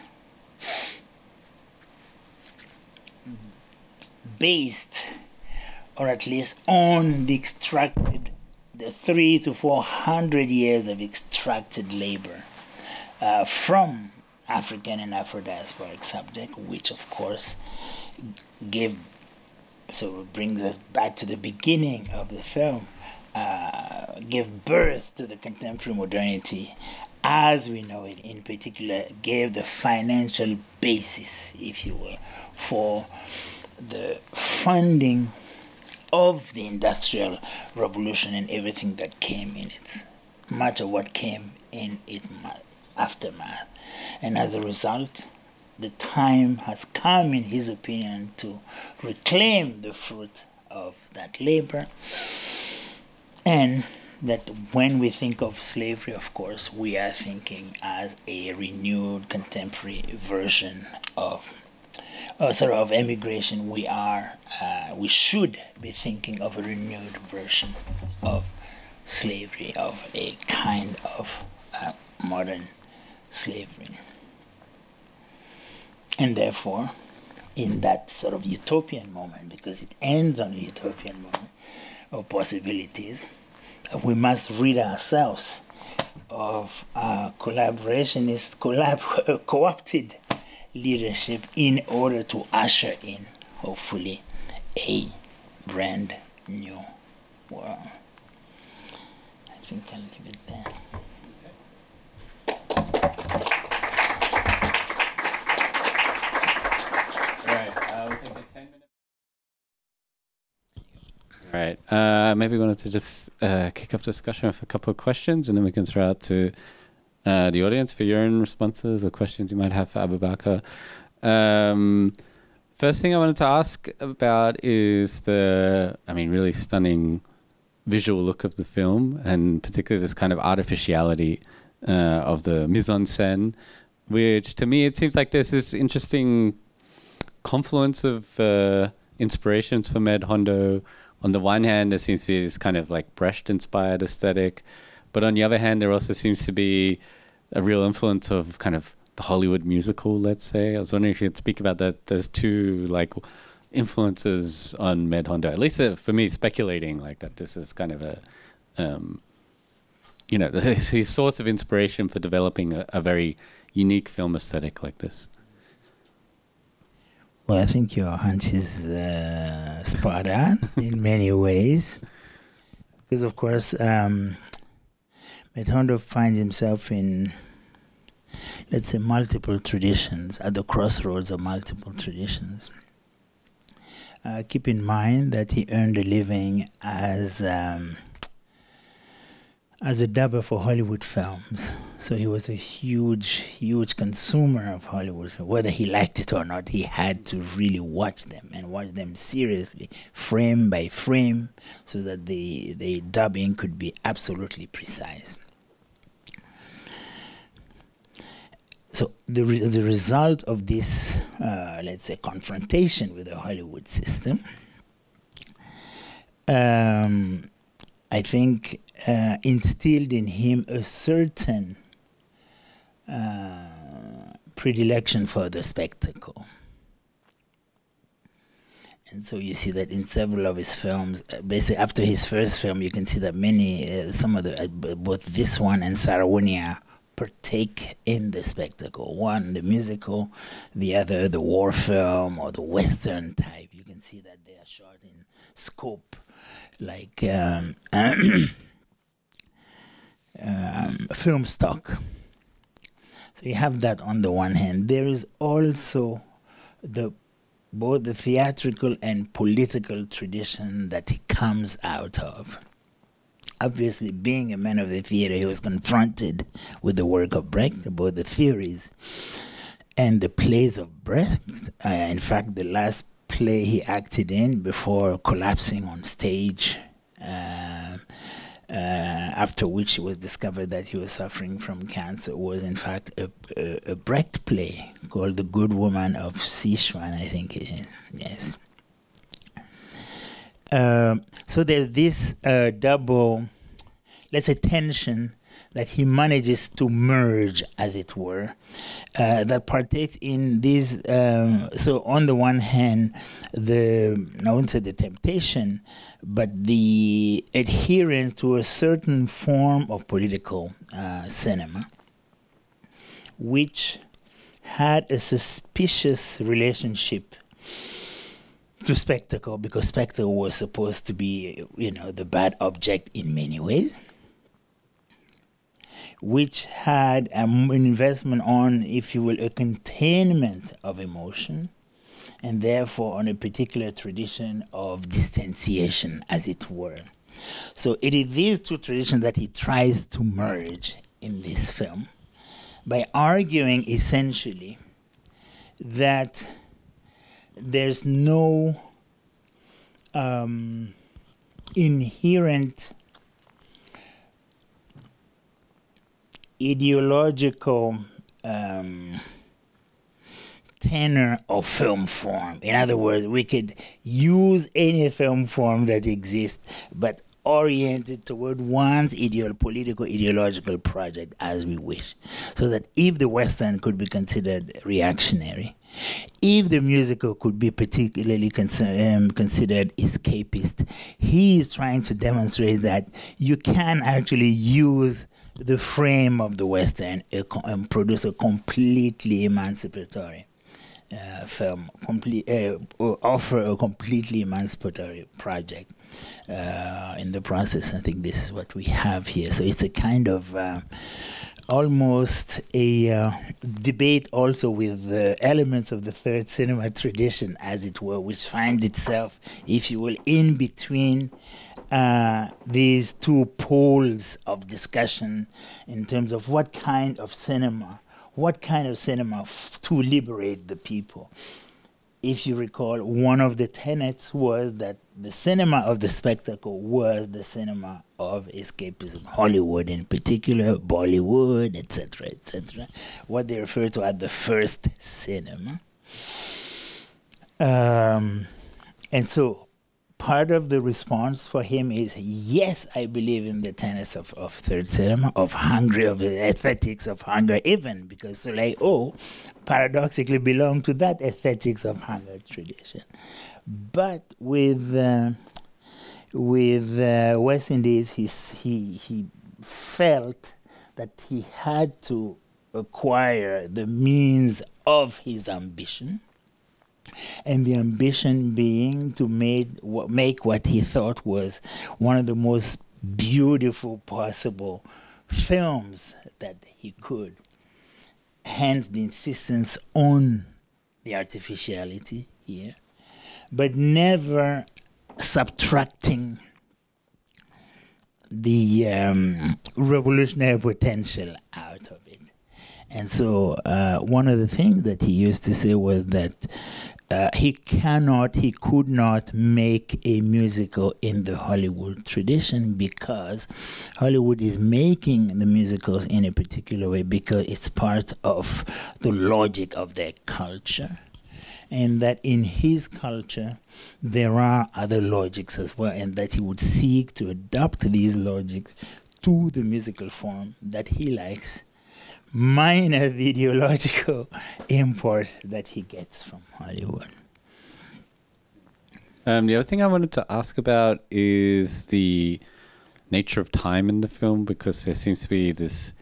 based, or at least on the 300 to 400 years of extracted labor from African and Afro-diasporic subject, which of course brings us back to the beginning of the film, gave birth to the contemporary modernity as we know it, in particular gave the financial basis, if you will, for the funding of the Industrial Revolution and everything that came in its, much of what came in its aftermath. And as a result, the time has come, in his opinion, to reclaim the fruit of that labor. And that when we think of slavery, of course, we are thinking as a renewed contemporary version of of emigration. We should be thinking of a renewed version of slavery, of a kind of modern slavery. And therefore, in that sort of utopian moment, because it ends on a utopian moment of possibilities, we must rid ourselves of collaborationist, co-opted leadership in order to usher in, hopefully, a brand new world. I think I'll leave it there. All right. Maybe we wanted to just kick off discussion with a couple of questions, and then we can throw out to the audience for your own responses or questions you might have for Aboubakar. First thing I wanted to ask about is the, really stunning visual look of the film, and particularly this kind of artificiality of the mise en scène, which to me it seems like there's this interesting confluence of inspirations for Med Hondo. On the one hand, there seems to be this kind of like Brecht-inspired aesthetic, but on the other hand, there also seems to be a real influence of kind of the Hollywood musical, let's say. I was wondering if you could speak about that. There's two like influences on Med Hondo, at least for me, speculating like that this is kind of a, his source of inspiration for developing a very unique film aesthetic like this. Well, I think your hunch is spot on in many ways, because of course Med Hondo finds himself in, let's say, multiple traditions, at the crossroads of multiple traditions. Keep in mind that he earned a living as a dubber for Hollywood films. So he was a huge consumer of Hollywood films. Whether he liked it or not, he had to really watch them, and watch them seriously, frame by frame, so that the dubbing could be absolutely precise. So the result of this, let's say, confrontation with the Hollywood system, I think instilled in him a certain predilection for the spectacle. And so you see that in several of his films, basically after his first film, you can see that some of the, both this one and Sarawonia, partake in the spectacle. One, the musical, the other, the war film or the Western type. You can see that they are shot in scope, like film stock. So you have that on the one hand. There is also both the theatrical and political tradition that he comes out of. Obviously, being a man of the theater, he was confronted with the work of Brecht, both the theories and the plays of Brecht. In fact, the last play he acted in before collapsing on stage, after which it was discovered that he was suffering from cancer, was in fact a Brecht play called The Good Woman of Sichuan, I think it is. Yes. So there's this double, let's say, tension that he manages to merge, as it were, that partakes in these. So on the one hand, I wouldn't say the temptation, but the adherence to a certain form of political cinema, which had a suspicious relationship to spectacle, because spectacle was supposed to be, the bad object in many ways, which had an investment on, if you will, a containment of emotion, and therefore on a particular tradition of distanciation, as it were. So it is these two traditions that he tries to merge in this film by arguing essentially that there's no inherent ideological tenor of film form. In other words, we could use any film form that exists, but orient it toward one's political, ideological project as we wish. So that if the Western could be considered reactionary, if the musical could be particularly considered escapist, he is trying to demonstrate that you can actually use the frame of the Western and produce a completely emancipatory film, offer a completely emancipatory project in the process. I think this is what we have here. So it's a kind of almost a debate also with elements of the third cinema tradition, as it were, which finds itself, if you will, in between these two poles of discussion in terms of what kind of cinema to liberate the people. If you recall, one of the tenets was that the cinema of the spectacle was the cinema of escapism, Hollywood in particular, Bollywood, etc., etc., what they refer to as the first cinema. And so part of the response for him is, yes, I believe in the tenets of third cinema, of hunger, of the aesthetics of hunger even, because Soleil paradoxically belong to that aesthetics of hunger tradition. But with West Indies, he felt that he had to acquire the means of his ambition, and the ambition being to make what he thought was one of the most beautiful possible films that he could. Hence the insistence on the artificiality here, but never subtracting the revolutionary potential out of it. And so one of the things that he used to say was that he could not make a musical in the Hollywood tradition, because Hollywood is making the musicals in a particular way because it's part of the logic of their culture. And that in his culture, there are other logics as well, and that he would seek to adopt these logics to the musical form that he likes, minus the ideological import that he gets from Hollywood. The other thing I wanted to ask about is the nature of time in the film, because there seems to be this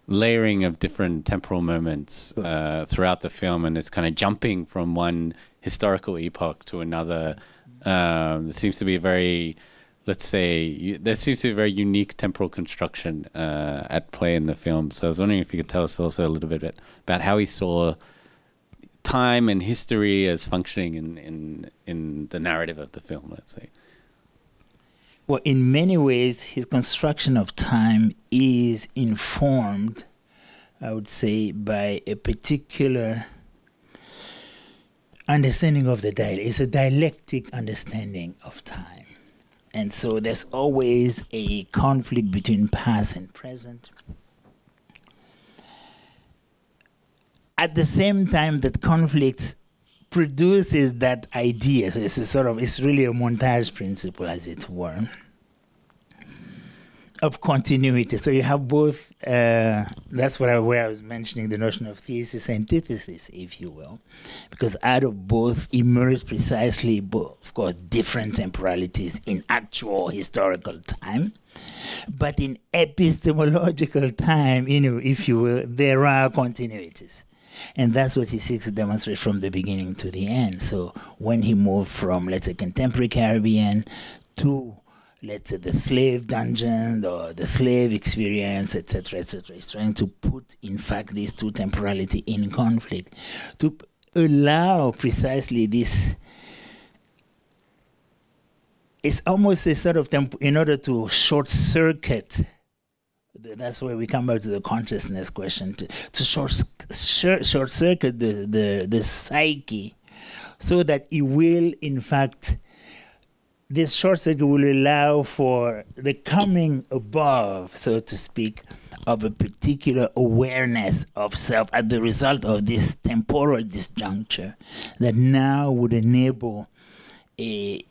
layering of different temporal moments throughout the film, and it's kind of jumping from one historical epoch to another. There seems to be a very, let's say, there seems to be a very unique temporal construction at play in the film. So I was wondering if you could tell us also a little bit about how he saw time and history as functioning in the narrative of the film, let's say. Well, in many ways, his construction of time is informed, I would say, by a particular understanding of the dialectic. It's a dialectic understanding of time. And so there's always a conflict between past and present. At the same time, that conflict produces that idea. So it's really a montage principle, as it were, of continuity. So you have both, that's where I was mentioning the notion of thesis, antithesis, if you will, because out of both emerge precisely, of course, different temporalities in actual historical time, but in epistemological time, if you will, there are continuities. And that's what he seeks to demonstrate from the beginning to the end. So when he moved from, let's say, contemporary Caribbean to, let's say, the slave dungeon or the slave experience, etc., he's trying to put, in fact, these two temporality in conflict to allow precisely this. It's almost a sort of in order to short circuit. That's where we come back to the consciousness question, to short circuit the psyche, so that it will, in fact, this short circuit will allow for the coming above, so to speak, of a particular awareness of self as the result of this temporal disjuncture that now would enable a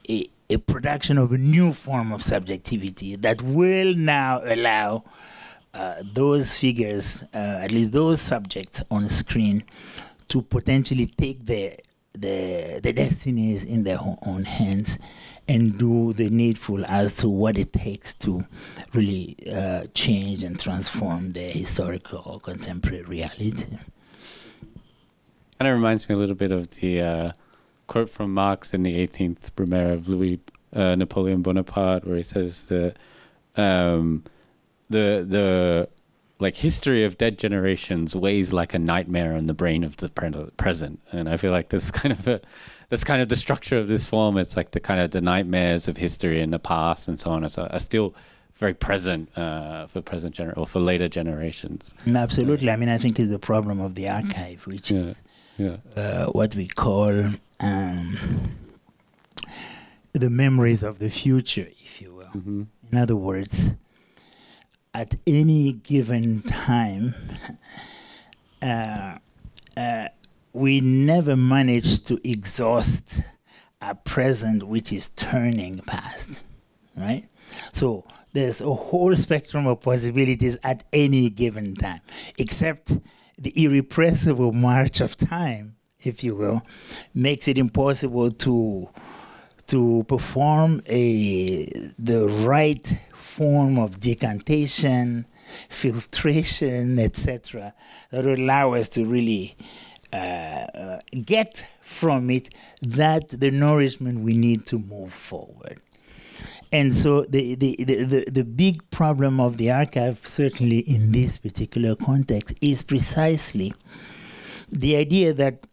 production of a new form of subjectivity that will now allow those figures, at least those subjects on screen, to potentially take their destinies in their own hands and do the needful as to what it takes to really change and transform their historical or contemporary reality. Kind of reminds me a little bit of the quote from Marx in the 18th Brumaire of Louis Napoleon Bonaparte, where he says that the like history of dead generations weighs like a nightmare on the brain of the present. And I feel like this is kind of that's kind of the structure of this film. It's like the nightmares of history in the past and so on are still very present for for later generations. Absolutely. I mean, I think it's the problem of the archive, which is what we call the memories of the future, if you will. Mm-hmm. In other words, at any given time, we never manage to exhaust our present, which is turning past, right? So there's a whole spectrum of possibilities at any given time, except the irrepressible march of time, if you will, makes it impossible to perform the right form of decantation, filtration, etc., that will allow us to really get from it the nourishment we need to move forward. And so the big problem of the archive, certainly in this particular context, is precisely the idea that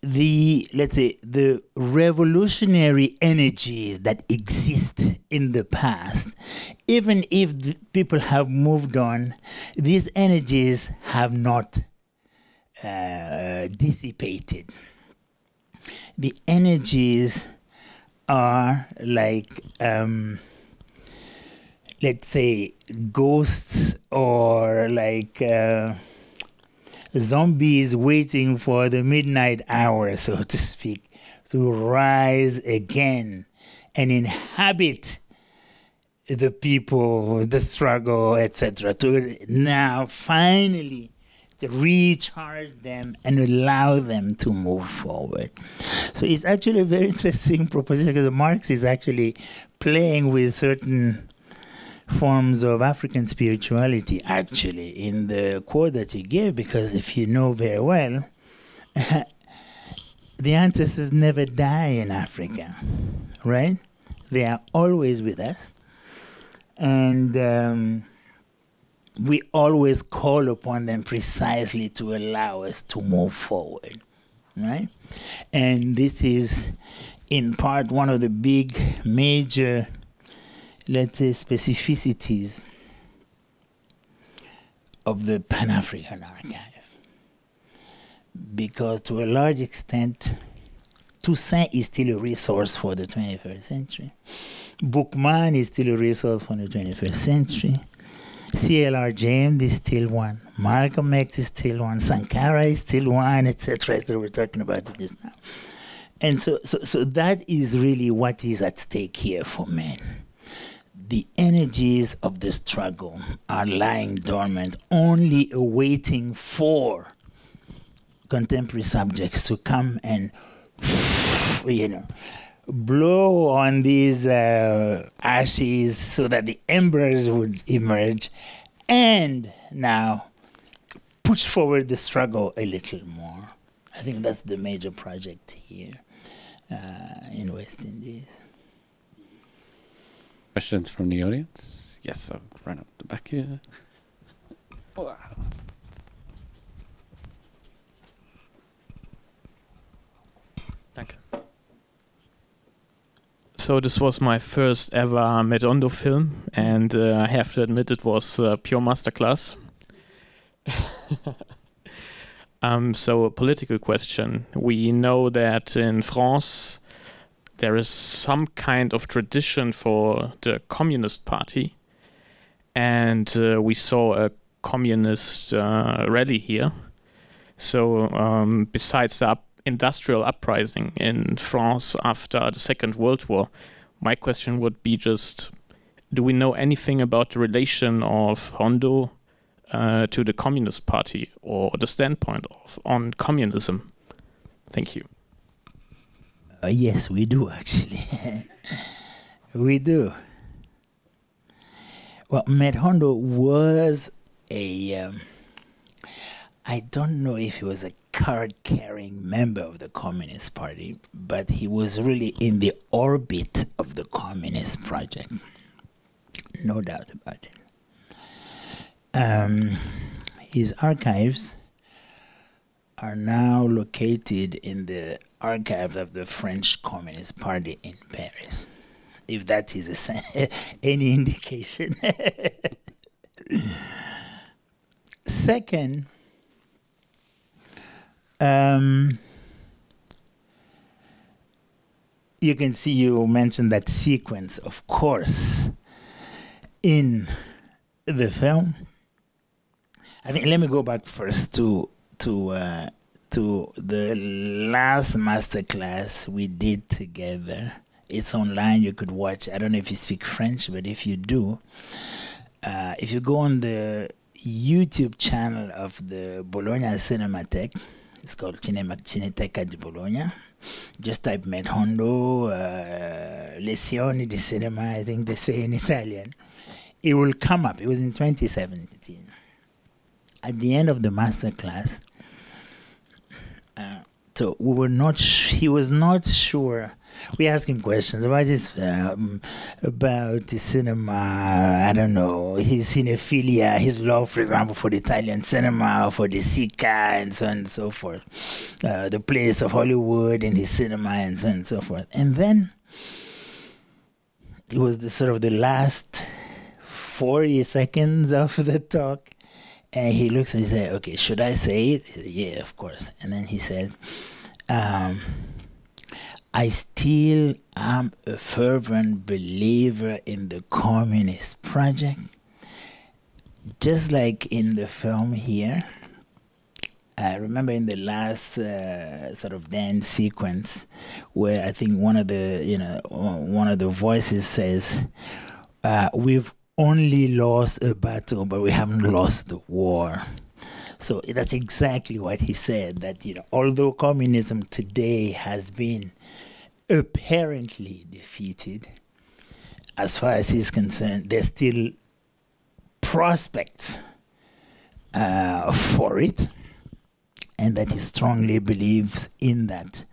the revolutionary energies that exist in the past, even if people have moved on, these energies have not dissipated. The energies are like, let's say, ghosts or like zombies waiting for the midnight hour, so to speak, to rise again and inhabit the people, the struggle, etc., to now finally to recharge them and allow them to move forward. So it's actually a very interesting proposition, because Marx is actually playing with certain forms of African spirituality, actually, in the quote that he gave, because if you know very well, the ancestors never die in Africa, right? They are always with us. And we always call upon them precisely to allow us to move forward, right? And this is, in part, one of the big, major, let's say, specificities of the Pan-African Archive. Because to a large extent, Toussaint is still a resource for the 21st century. Boukmann is still a resource for the 21st century. C.L.R. James is still one. Malcolm X is still one. Sankara is still one, etc. So we're talking about it just now. And so that is really what is at stake here for men. The energies of the struggle are lying dormant, only awaiting for contemporary subjects to come and, blow on these ashes so that the embers would emerge, and now push forward the struggle a little more. I think that's the major project here in West Indies. Questions from the audience? Yes, I'll run up the back here. Wow. Danke. So this was my first ever Med Hondo film, and I have to admit it was a pure masterclass. So a political question. We know that in France there is some kind of tradition for the Communist Party, and we saw a communist rally here. So besides the industrial uprising in France after the Second World War, my question would be just, do we know anything about the relation of Hondo to the Communist Party, or the standpoint on communism? Thank you. Yes, we do, actually. We do. Well, Med Hondo was a... I don't know if he was a card-carrying member of the Communist Party, but he was really in the orbit of the Communist Project. No doubt about it. His archives are now located in the archives of the French Communist Party in Paris, if that is any indication. Second, you can see you mentioned that sequence, of course, in the film. I think let me go back first to the last masterclass we did together. It's online, you could watch. I don't know if you speak French, but if you do, if you go on the YouTube channel of the Bologna Cinematheque, it's called Cineteca di Bologna. Just type Med Hondo, Lezioni di Cinema, I think they say in Italian. It will come up. It was in 2017. At the end of the masterclass, so we were not. He was not sure. We asked him questions about his film, about the cinema. I don't know, his cinephilia, his love, for example, for the Italian cinema, for the Sica, and so on and so forth. The place of Hollywood and his cinema, and so on and so forth. And then it was the sort of the last 40 seconds of the talk. And he looks and he said, okay, should I say it? He said, yeah, of course. And then he said, I still am a fervent believer in the Communist Project. Just like in the film here, I remember in the last sort of dance sequence where I think one of the voices says, we've only lost a battle, but we haven't lost the war. So that's exactly what he said, that although communism today has been apparently defeated, as far as he's concerned, there's still prospects for it, and that he strongly believes in that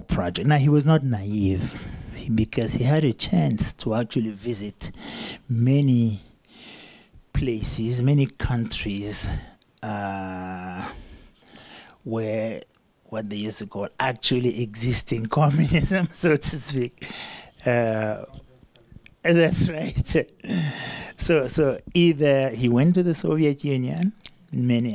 project. Now, he was not naive, because he had a chance to actually visit many places, many countries where what they used to call actually existing communism, so to speak. That's right. So either he went to the Soviet Union,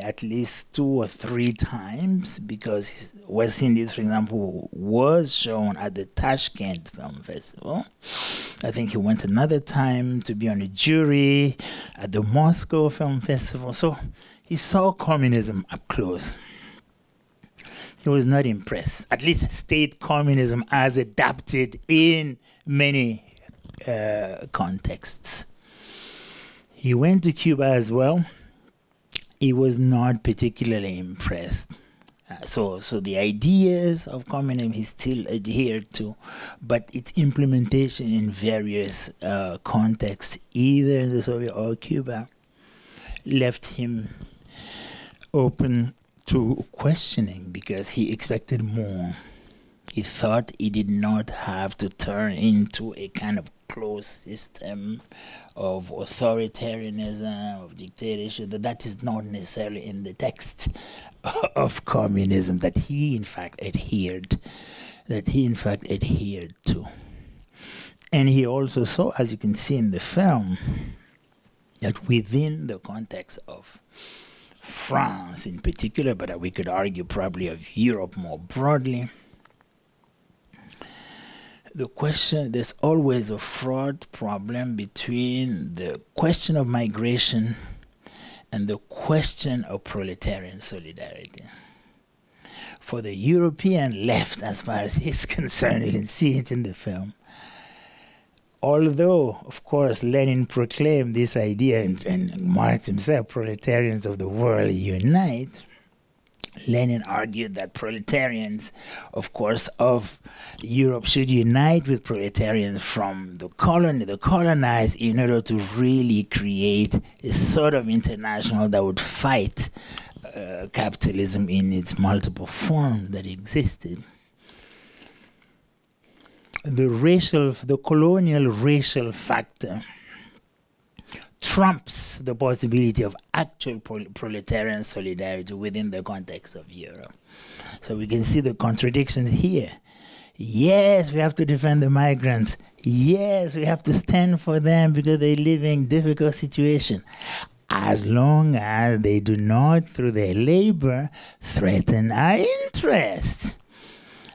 at least 2 or 3 times, because West Indies, for example, was shown at the Tashkent Film Festival, I think he went another time to be on a jury at the Moscow Film Festival. So he saw communism up close. He was not impressed, at least state communism as adapted in many contexts. He went to Cuba as well. He was not particularly impressed. So the ideas of communism he still adhered to, but its implementation in various contexts, either in the Soviet or Cuba, left him open to questioning because he expected more. He thought he did not have to turn into a kind of closed system of authoritarianism, of dictatorship, that is not necessarily in the text of communism that he in fact adhered to. And he also saw, as you can see in the film, that within the context of France in particular, but we could argue probably of Europe more broadly, the question, there's always a fraught problem between the question of migration and the question of proletarian solidarity. For the European left, as far as he's concerned, you can see it in the film, although, of course, Lenin proclaimed this idea, and Marx himself, proletarians of the world unite, Lenin argued that proletarians, of course, of Europe should unite with proletarians from the colonized, in order to really create a sort of international that would fight capitalism in its multiple forms that existed. The colonial racial factor trumps the possibility of actual proletarian solidarity within the context of Europe. So we can see the contradictions here. Yes, we have to defend the migrants. Yes, we have to stand for them because they live in difficult situations, as long as they do not, through their labor, threaten our interests.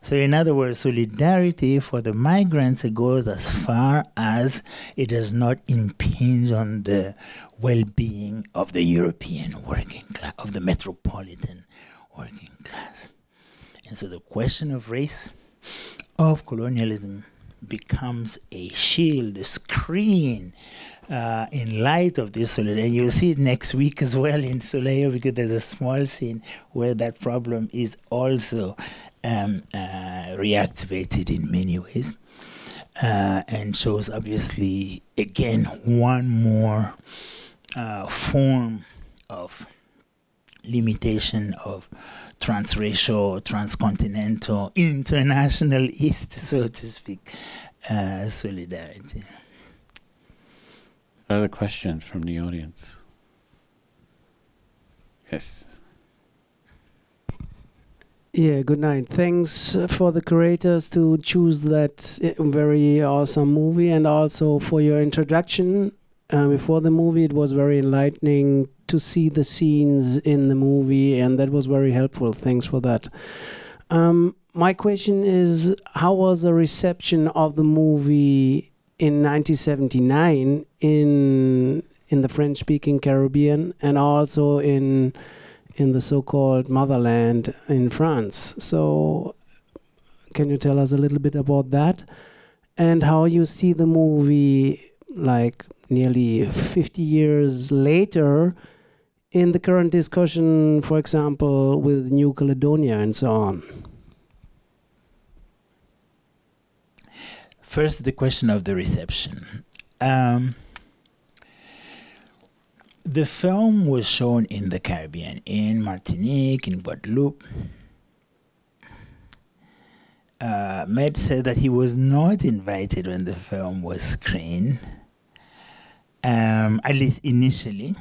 So in other words, solidarity for the migrants goes as far as it does not impinge on the well-being of the European working class, of the metropolitan working class. And so the question of race, of colonialism, becomes a shield, a screen in light of this solidarity. And you'll see it next week as well in Soleil, because there's a small scene where that problem is also reactivated in many ways, and shows obviously again one more form of limitation of transracial, transcontinental, internationalist, so to speak, solidarity. Other questions from the audience? Yes. Yeah, good night. Thanks for the curators to choose that very awesome movie, and also for your introduction before the movie. It was very enlightening to see the scenes in the movie, and that was very helpful. Thanks for that. My question is, how was the reception of the movie in 1979 in the French-speaking Caribbean, and also in the so-called motherland in France? So can you tell us a little bit about that, and how you see the movie like nearly 50 years later in the current discussion, for example, with New Caledonia and so on? First, the question of the reception. The film was shown in the Caribbean, in Martinique, in Guadeloupe. Med said that he was not invited when the film was screened, at least initially,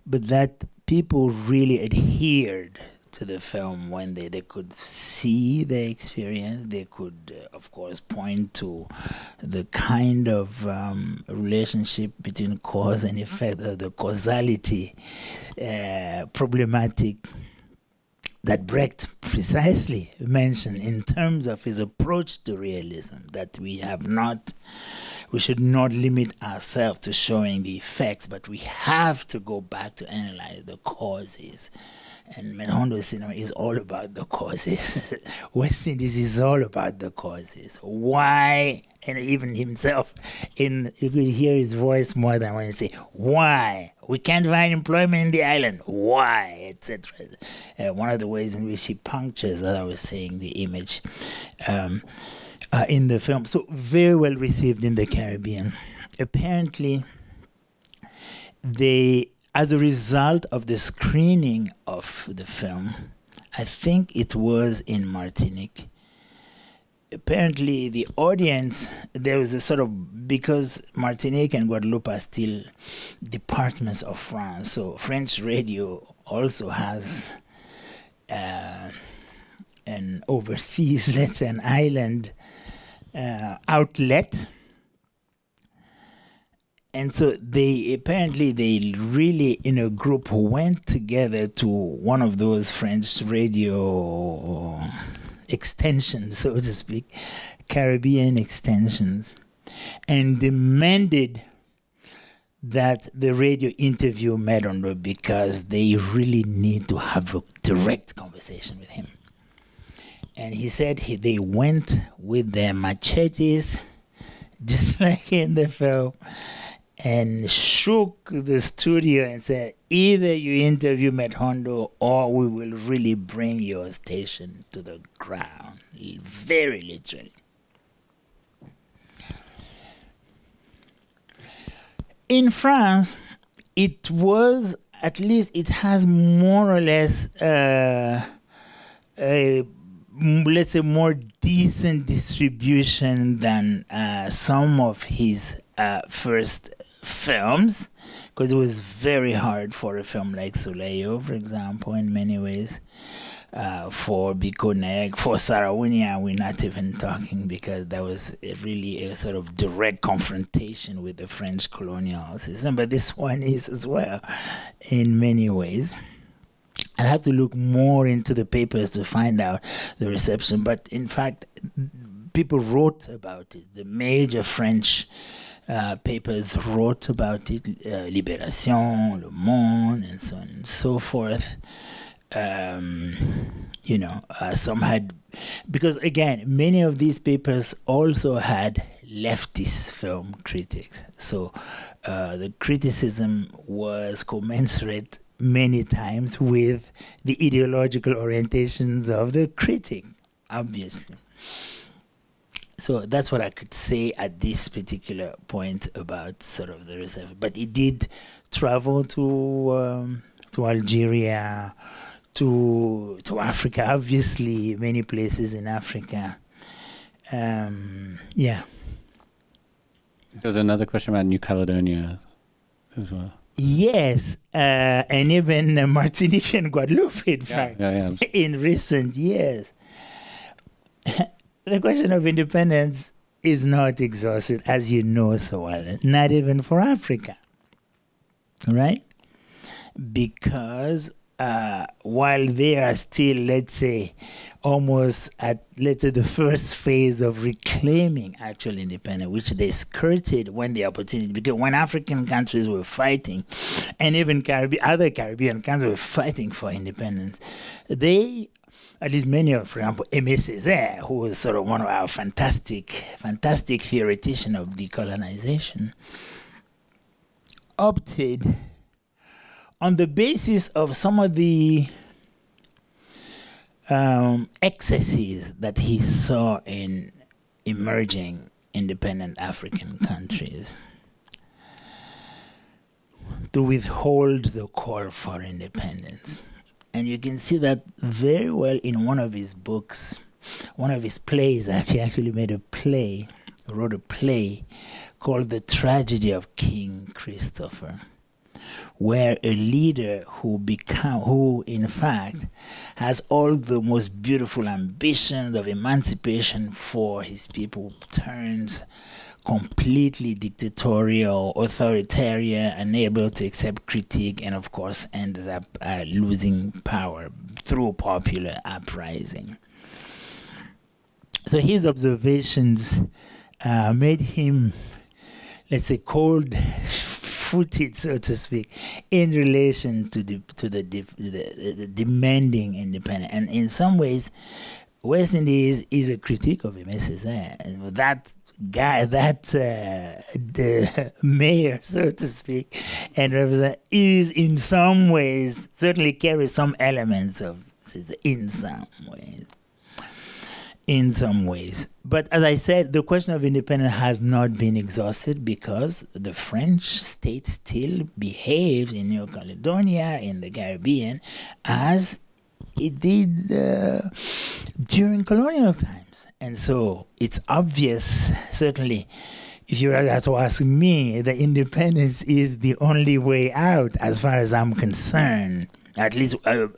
but that people really adhered to the film when they could see the experience. They could, of course, point to the kind of relationship between cause and effect, the causality problematic that Brecht precisely mentioned in terms of his approach to realism, that we have not we should not limit ourselves to showing the effects, but we have to go back to analyze the causes. And Med Hondo cinema is all about the causes. West Indies is all about the causes. Why? And even himself, you will hear his voice more than when he say, why? We can't find employment in the island. Why? Etc. One of the ways in which he punctures, as I was saying, the image in the film. So very well received in the Caribbean. Apparently, as a result of the screening of the film, I think it was in Martinique, apparently the audience, there was a sort of, because Martinique and Guadeloupe are still departments of France, so French radio also has an overseas, let's say an island outlet. And so they really in a group went together to one of those French radio extensions, so to speak, Caribbean extensions, and demanded that the radio interview Med Hondo because they really need to have a direct conversation with him. And he said they went with their machetes, just like in the film, and shook the studio and said, either you interview Med Hondo or we will really bring your station to the ground. Very literally. In France, it was, at least it has more or less let's say more decent distribution than some of his first films, because it was very hard for a film like Soleil, for example, in many ways. For Biconeg, for Sarawunia, we're not even talking, because that was really a sort of direct confrontation with the French colonial system. But this one is as well, in many ways. I'll have to look more into the papers to find out the reception. But in fact, people wrote about it. The major French papers wrote about it, Libération, Le Monde, and so on and so forth. Some had, because again, many of these papers also had leftist film critics. So the criticism was commensurate many times with the ideological orientations of the critic, obviously. So that's what I could say at this particular point about sort of the reserve. But it did travel to Algeria, to Africa, obviously, many places in Africa. Yeah. There's another question about New Caledonia as well. Yes, and even Martinique and Guadeloupe, in fact, in recent years. The question of independence is not exhausted, as you know so well, not even for Africa, right? Because while they are still, let's say, almost at, let's say, the first phase of reclaiming actual independence, which they skirted when the opportunity, because when African countries were fighting, and even other Caribbean countries were fighting for independence, they, at least many of, for example, Aimé Césaire, who was sort of one of our fantastic theoretician of decolonization, opted on the basis of some of the excesses that he saw in emerging independent African countries to withhold the call for independence. And you can see that very well in one of his books, one of his plays. Actually made a play, wrote a play called The Tragedy of King Christopher, where a leader who in fact has all the most beautiful ambitions of emancipation for his people turns completely dictatorial, authoritarian, unable to accept critique, and of course ends up losing power through popular uprising. So his observations made him let's say, cold-footed, so to speak, in relation to the demanding independence. And in some ways, West Indies is a critique of him. It says that guy, the mayor, so to speak, and represent is in some ways certainly carries some elements of in some ways. But as I said, the question of independence has not been exhausted because the French state still behaves in New Caledonia, in the Caribbean, as it did during colonial times. And so it's obvious, certainly, if you were to ask me, the independence is the only way out as far as I'm concerned, at least a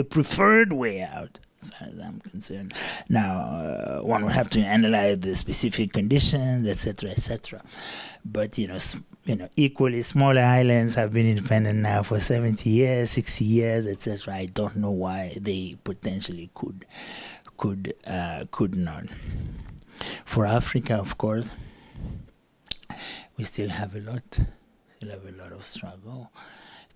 preferred way out as far as I'm concerned. Now, one would have to analyze the specific conditions, etc., etc. But, equally smaller islands have been independent now for 70 years, 60 years, etc. I don't know why they potentially could not. For Africa, of course, we still have a lot of struggle.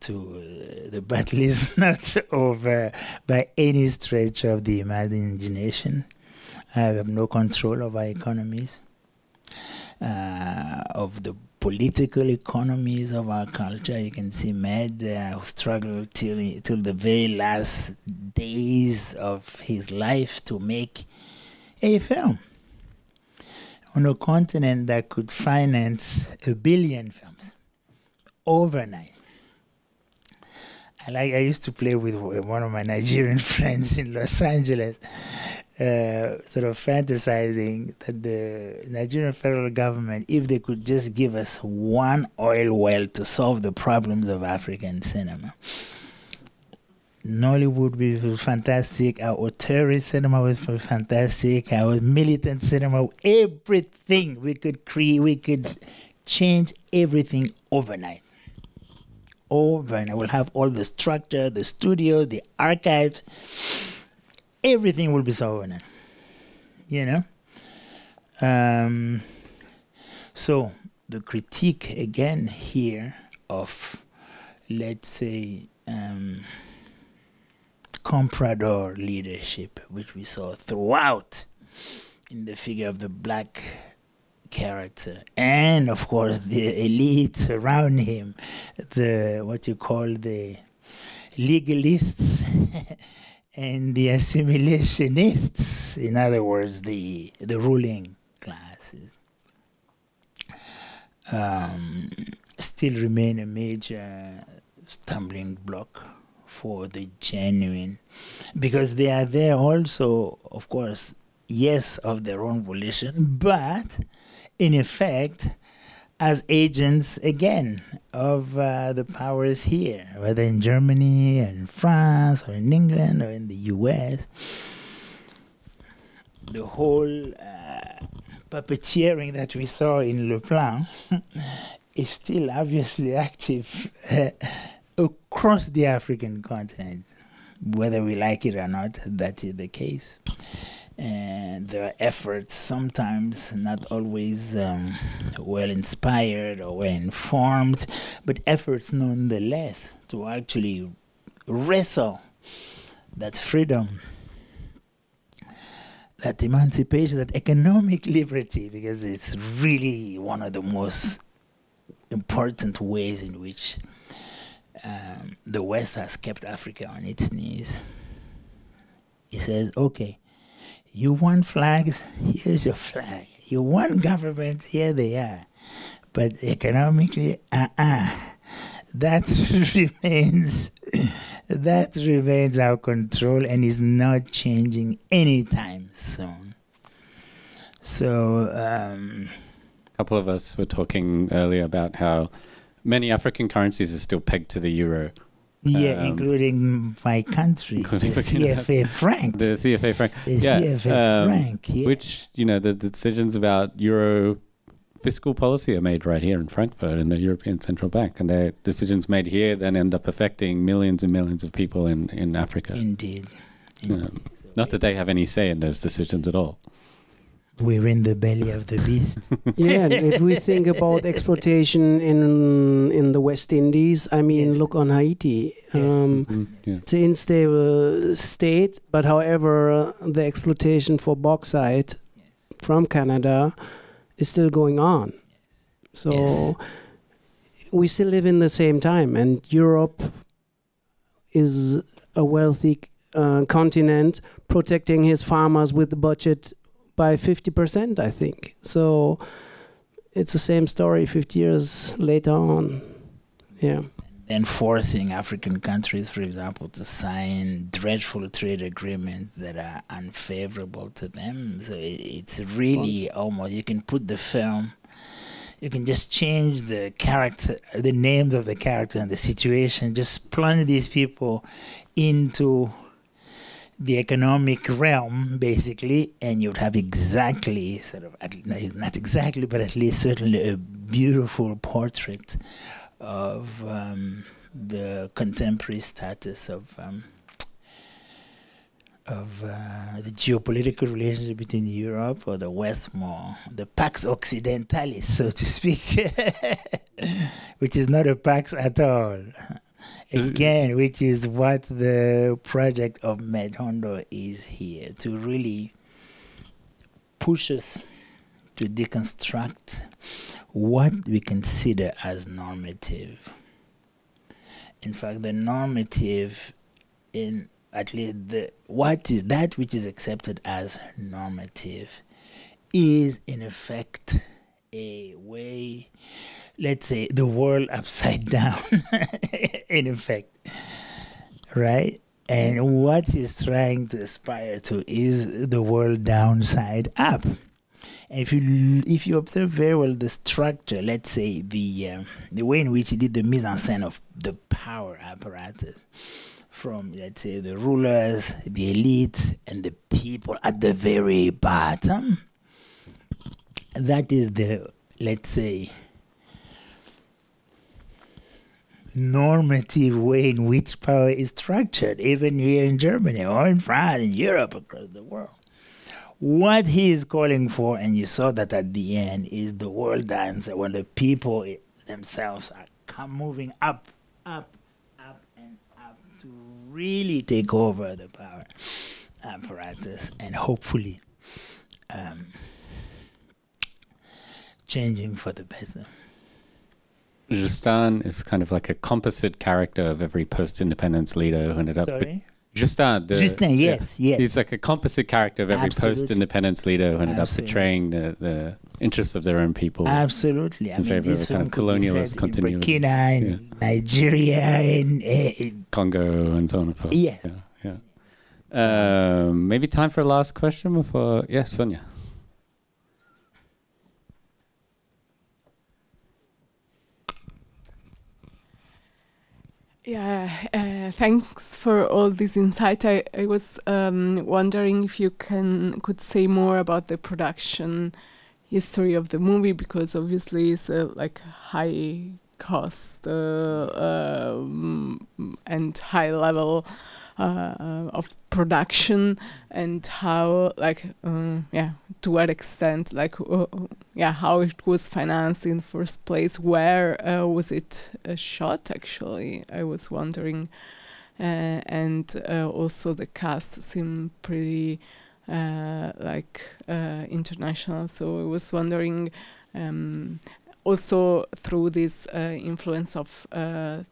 The battle is not over by any stretch of the imagination. I have no control of our economies, of the political economies of our culture. You can see Med who struggled till the very last days of his life to make a film on a continent that could finance 1 billion films overnight. I used to play with one of my Nigerian friends in Los Angeles, sort of fantasizing that the Nigerian federal government, if they could just give us one oil well to solve the problems of African cinema. Nollywood would be fantastic, our auteurist cinema was fantastic, our militant cinema, everything we could create, we could change everything overnight. We'll have all the structure, the studio, the archives, everything will be solved overnight. So the critique again here of, let's say, comprador leadership, which we saw throughout in the figure of the black character, and of course the elite around him, the legalists and the assimilationists, in other words, the ruling classes, still remain a major stumbling block for the genuine, because they are there also, of course, yes, of their own volition, but in effect as agents, again, of the powers here, whether in Germany, and France, or in England, or in the US. The whole puppeteering that we saw in Le Plan is still obviously active across the African continent. Whether we like it or not, that is the case. And there are efforts, sometimes not always well inspired or well informed, but efforts nonetheless to actually wrestle that freedom, that emancipation, that economic liberty, because it's really one of the most important ways in which the West has kept Africa on its knees. He says, okay, you want flags? Here's your flag. You want government? Here they are. But economically, that remains our control and is not changing anytime soon. So, a couple of us were talking earlier about how many African currencies are still pegged to the euro. Yeah, including my country, the CFA franc. The CFA franc. The CFA franc, yeah. Which, the decisions about euro fiscal policy are made right here in Frankfurt in the European Central Bank. And the decisions made here then end up affecting millions and millions of people in Africa. Indeed. Not that they have any say in those decisions at all. We're in the belly of the beast. Yeah, and if we think about exploitation in the West Indies, I mean, look on Haiti. It's an unstable state, but however, the exploitation for bauxite from Canada is still going on. So we still live in the same time, and Europe is a wealthy continent protecting his farmers with the budget by 50%, I think. So it's the same story 50 years later on. Yeah. And forcing African countries, for example, to sign dreadful trade agreements that are unfavorable to them. So it's really almost, you can put the film, you can just change the character, the names of the character and the situation, just plunge these people into the economic realm, basically, and you'd have exactly, sort of, not exactly, but at least certainly a beautiful portrait of the contemporary status of the geopolitical relationship between Europe or the West, more the Pax Occidentalis, so to speak, which is not a Pax at all. Again, which is what the project of Med Hondo is here, to really push us to deconstruct what we consider as normative. In fact, the normative, in at least what is that which is accepted as normative, is in effect a way, let's say, the world upside down, in effect, right? And what he's trying to aspire to is the world downside up. And if you observe very well the structure, let's say the way in which he did the mise en scène of the power apparatus, from, let's say, the rulers, the elite, and the people at the very bottom, that is the, let's say, normative way in which power is structured, even here in Germany or in France, in Europe, across the world. What he is calling for, and you saw that at the end, is the world dance, when the people themselves are moving up, up, up, and up to really take over the power apparatus and hopefully changing for the better. Justin is kind of like a composite character of every post-independence leader who ended up... Sorry? Justin, yes. He's like a composite character of every post-independence leader who ended up betraying the interests of their own people. Absolutely. In favor of kind of colonialist continuity. In Burkina, in Nigeria, in Congo, and so on and so forth. Yes. Yeah. Maybe time for a last question before... Yeah, Sonia. Yeah, thanks for all this insight. I was wondering if you could say more about the production history of the movie, because obviously it's like high cost and high level of production, and how, like, to what extent, like, how it was financed in the first place, where was it shot, actually, I was wondering, and also the cast seemed pretty international, so I was wondering, also through this influence of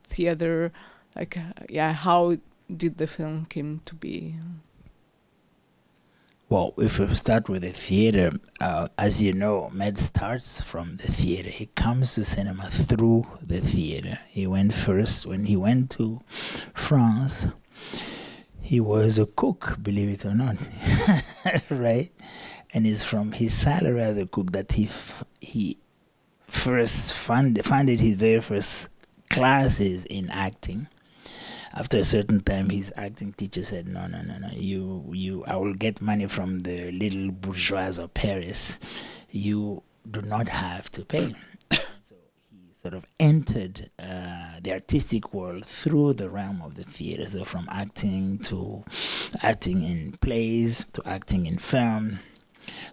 theater, like, how did the film came to be? Well, if we start with the theater, as you know, Med starts from the theater. He comes to cinema through the theater. He went first, when he went to France, he was a cook, believe it or not, right? And it's from his salary as a cook that he first funded his very first classes in acting. After a certain time, his acting teacher said, no, I will get money from the little bourgeois of Paris. You do not have to pay. So he sort of entered the artistic world through the realm of the theater. So from acting to acting in plays, to acting in film,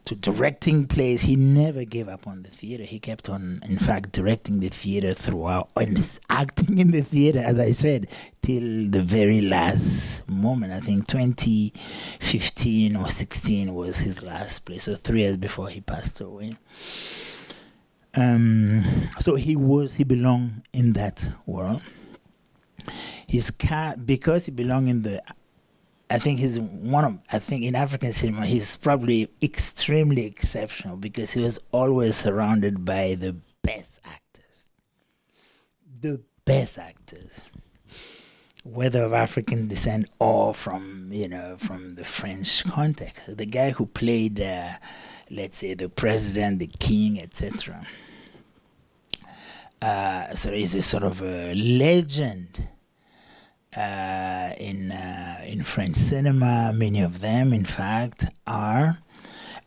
to directing plays. He never gave up on the theater. He kept on, in fact, directing the theater throughout and acting in the theater, as I said, till the very last moment. I think 2015 or 16 was his last play, so 3 years before he passed away. So he belonged in that world. Because he belonged in the, I think in African cinema, he's probably extremely exceptional because he was always surrounded by the best actors. The best actors, whether of African descent or from the French context. The guy who played, let's say, the president, the king, etc. So he's a sort of a legend in French cinema. Many of them, in fact, are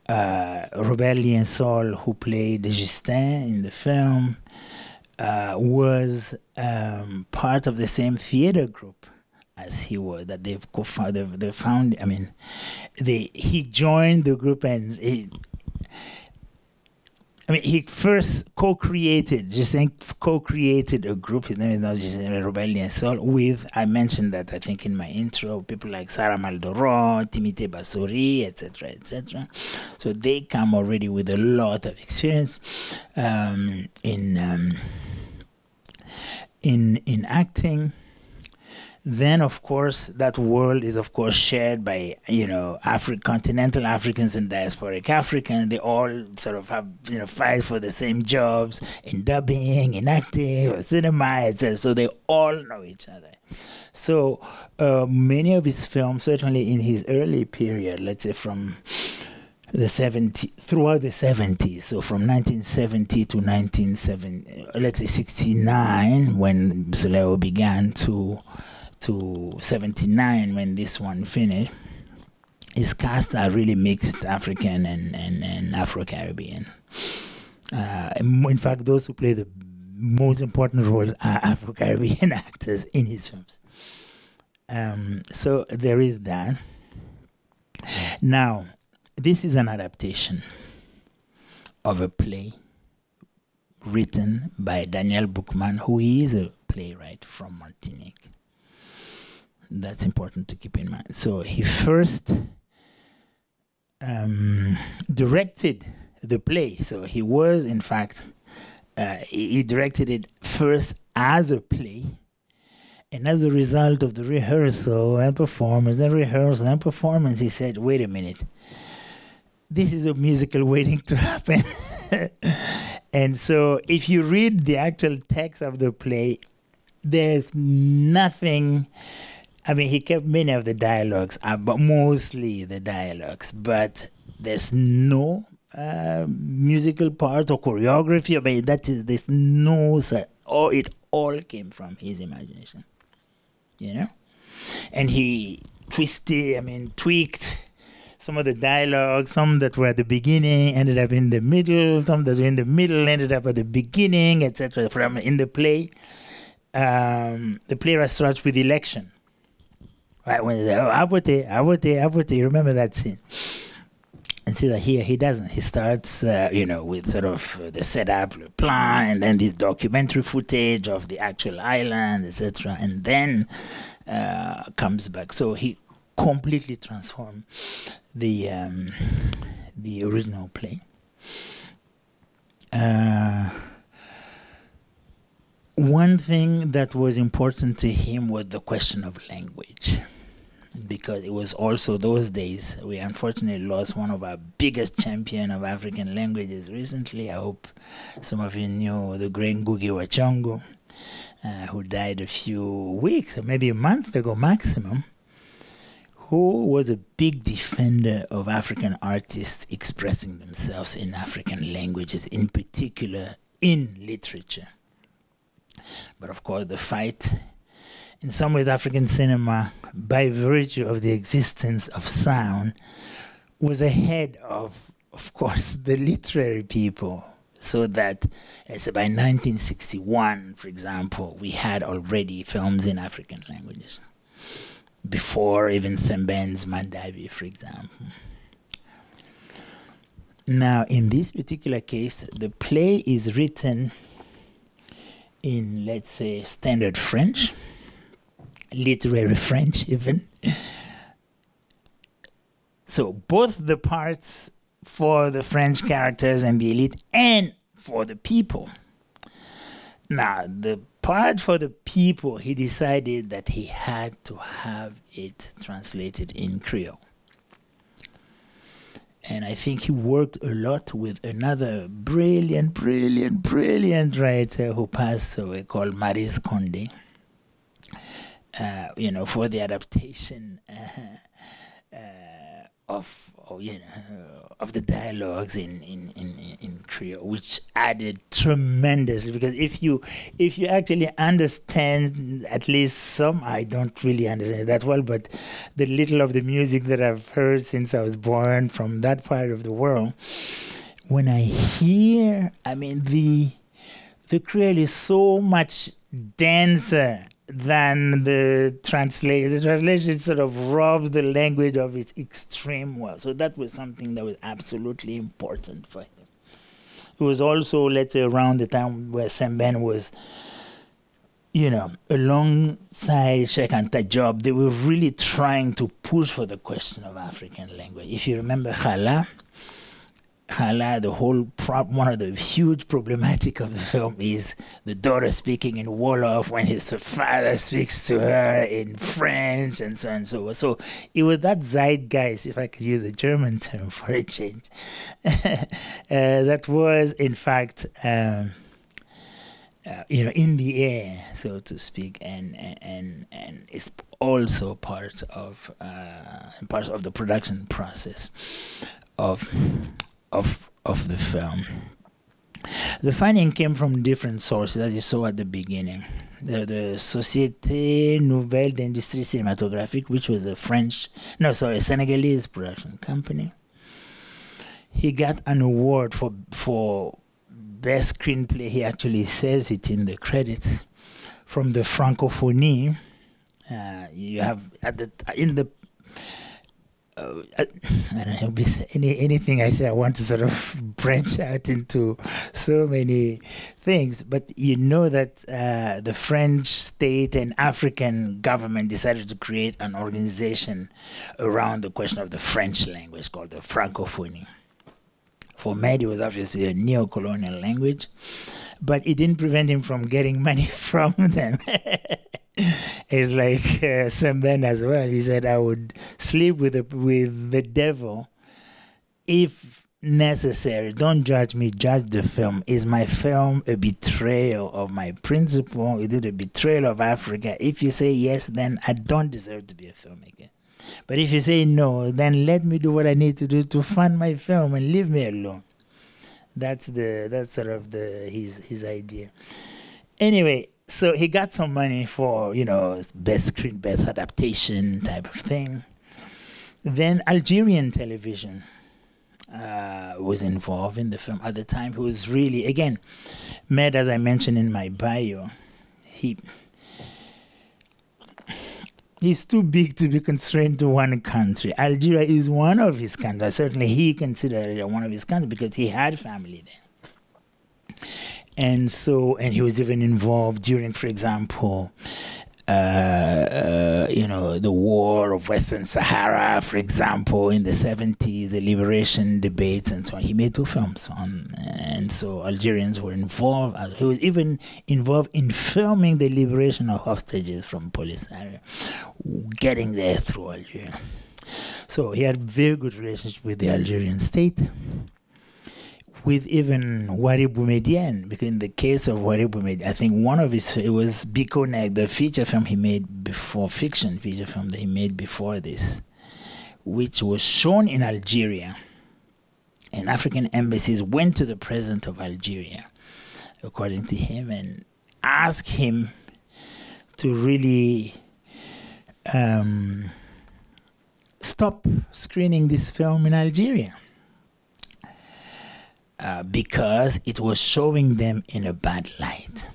Robert Liensol, who played Justin in the film, was part of the same theater group as he was, that they've co-founded. He joined the group and he first co-created a group. His name is not just Robert Liensol, with, I mentioned that I think in my intro, people like Sarah Maldoror, Timothy Basori, etc., etc. So they come already with a lot of experience in acting. Then, of course, that world is, of course, shared by, continental Africans and diasporic Africans. They all sort of have, fight for the same jobs in dubbing, in acting, or cinema, etc. So they all know each other. So many of his films, certainly in his early period, let's say from the 70s, throughout the 70s, so from 1970 to 69, when Soleil began, to 79 when this one finished, his cast are really mixed African and Afro-Caribbean. In fact, those who play the most important roles are Afro-Caribbean actors in his films. So there is that. Now, this is an adaptation of a play written by Daniel Boukmann, who is a playwright from Martinique. That's important to keep in mind. So he first directed the play. So he was, in fact, he directed it first as a play. And as a result of the rehearsal and performance, he said, wait a minute, this is a musical waiting to happen. And so if you read the actual text of the play, there's nothing. He kept many of the dialogues, but mostly the dialogues, but there's no musical part or choreography. There's no, it all came from his imagination, and he tweaked some of the dialogues. Some that were at the beginning ended up in the middle, some that were in the middle ended up at the beginning, etc. From in the play, the playwright starts with election. Right, when they say, Abote, you remember that scene? And see that here he doesn't. He starts, with sort of the setup, the plan, and then this documentary footage of the actual island, etc. And then comes back. So he completely transformed the original play. One thing that was important to him was the question of language, because it was also those days we unfortunately lost one of our biggest champion of African languages recently. I hope some of you knew the great Ngugi wa Thiong'o, who died a few weeks or maybe a month ago maximum, who was a big defender of African artists expressing themselves in African languages, in particular in literature. But of course, the fight in some ways, African cinema, by virtue of the existence of sound, was ahead of course, the literary people. So that, by 1961, for example, we had already films in African languages, before even Semben's Mandabi, for example. Now, in this particular case, the play is written in, let's say, standard French, literary French even. So both the parts for the French characters and the elite and for the people. Now, the part for the people, he decided that he had to have it translated in Creole. And I think he worked a lot with another brilliant writer who passed away called Maurice Condé, for the adaptation of the dialogues in Creole, which added tremendously. Because if you actually understand at least some, I don't really understand it that well, but the little of the music that I've heard since I was born from that part of the world, when I hear, the Creole is so much denser than the translation. The translation sort of robs the language of its extreme well. So that was something that was absolutely important for him. It was also later around the time where Sembène was, alongside Cheikh Anta Diop, they were really trying to push for the question of African language. If you remember Khala, one of the huge problematic of the film is the daughter speaking in Wolof when his father speaks to her in French and so on and so forth. So it was that zeitgeist, if I could use a German term for a change, that was in fact, in the air, so to speak, and it's also part of the production process of the film. The funding came from different sources, as you saw at the beginning. The Société Nouvelle d'Industrie Cinématographique, which was a Senegalese production company. He got an award for best screenplay. He actually says it in the credits, from the Francophonie. You have I don't know, anything I say, I want to sort of branch out into so many things. But you know that the French state and African government decided to create an organization around the question of the French language called the Francophonie. For Med, it was obviously a neo-colonial language, but it didn't prevent him from getting money from them. It's like Sembène as well. He said, I would sleep with the devil if necessary. Don't judge me, judge the film. Is my film a betrayal of my principle? Is it a betrayal of Africa? If you say yes, then I don't deserve to be a filmmaker. But if you say no, then let me do what I need to do to fund my film and leave me alone. That's sort of his idea. Anyway, so he got some money for, best screen, best adaptation type of thing. Then Algerian television was involved in the film at the time. He was really, again, Med, as I mentioned in my bio, he's too big to be constrained to one country. Algeria is one of his countries. Certainly he considered it one of his countries because he had family there. And he was even involved during, for example, the war of Western Sahara, for example, in the 70s, the liberation debates and so on. He made 2 films on, and so Algerians were involved. He was even involved in filming the liberation of hostages from Polisario, getting there through Algeria. So he had very good relationship with the Algerian state, with even Wari Boumediene, because in the case of Wari Boumediene, I think it was Bikonek, the feature film he made before, fiction feature film that he made before this, which was shown in Algeria. And African embassies went to the president of Algeria, according to him, and asked him to really stop screening this film in Algeria. Because it was showing them in a bad light.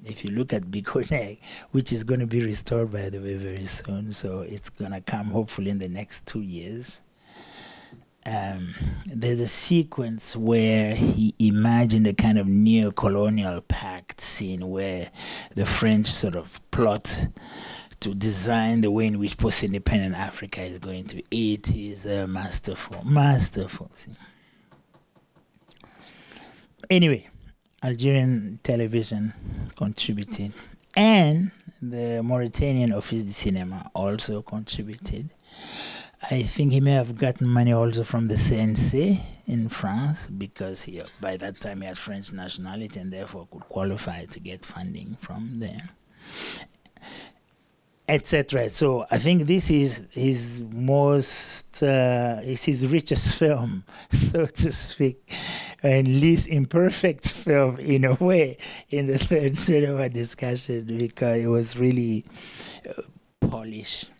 If you look at Bikonek, which is going to be restored, by the way, very soon, so it's going to come hopefully in the next 2 years. there's a sequence where he imagined a kind of neo-colonial pact scene where the French sort of plot to design the way in which post-independent Africa is going to be. It is a masterful scene. Anyway, Algerian television contributed, and the Mauritanian Office du Cinéma also contributed. I think he may have gotten money also from the CNC in France, because he, by that time he had French nationality and therefore could qualify to get funding from there, etc. So I think this is his his richest film, so to speak, and least imperfect film in a way in the third cinema discussion, because it was really polished.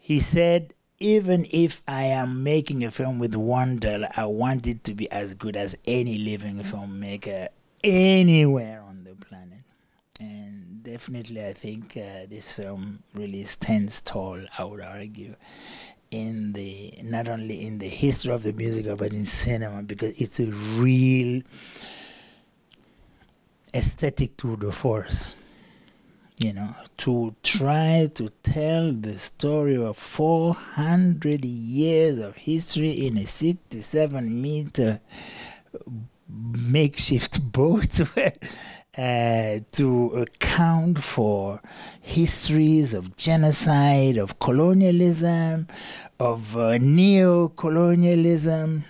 He said, even if I am making a film with $1, I want it to be as good as any living filmmaker anywhere on the planet. And definitely I think this film really stands tall, I would argue, in the, not only in the history of the musical, but in cinema, because it's a real aesthetic tour de force. You know, to try to tell the story of 400 years of history in a 67-meter makeshift boat to account for histories of genocide, of colonialism, of neo-colonialism,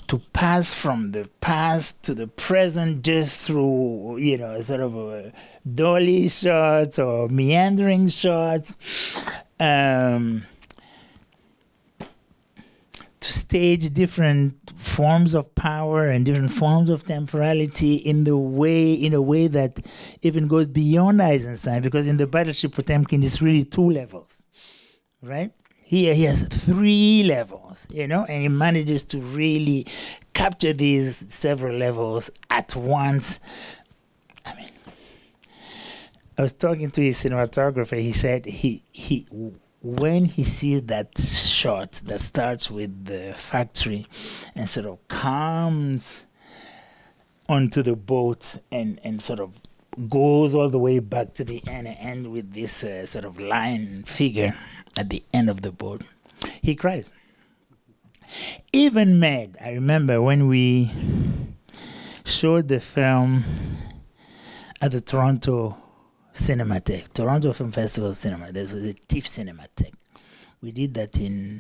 to pass from the past to the present just through, you know, sort of a dolly shots or meandering shots, to stage different forms of power and different forms of temporality in a way that even goes beyond Eisenstein, because in the Battleship Potemkin it's really 2 levels, right? Here he has 3 levels, you know, and he manages to really capture these several levels at once. I mean, I was talking to his cinematographer. He said when he sees that shot that starts with the factory and sort of comes onto the boat and sort of goes all the way back to the end and end with this sort of line figure at the end of the boat, he cries. Even Med, I remember when we showed the film at the Toronto Cinematheque, Toronto Film Festival Cinema, there's a TIFF Cinematheque. We did that in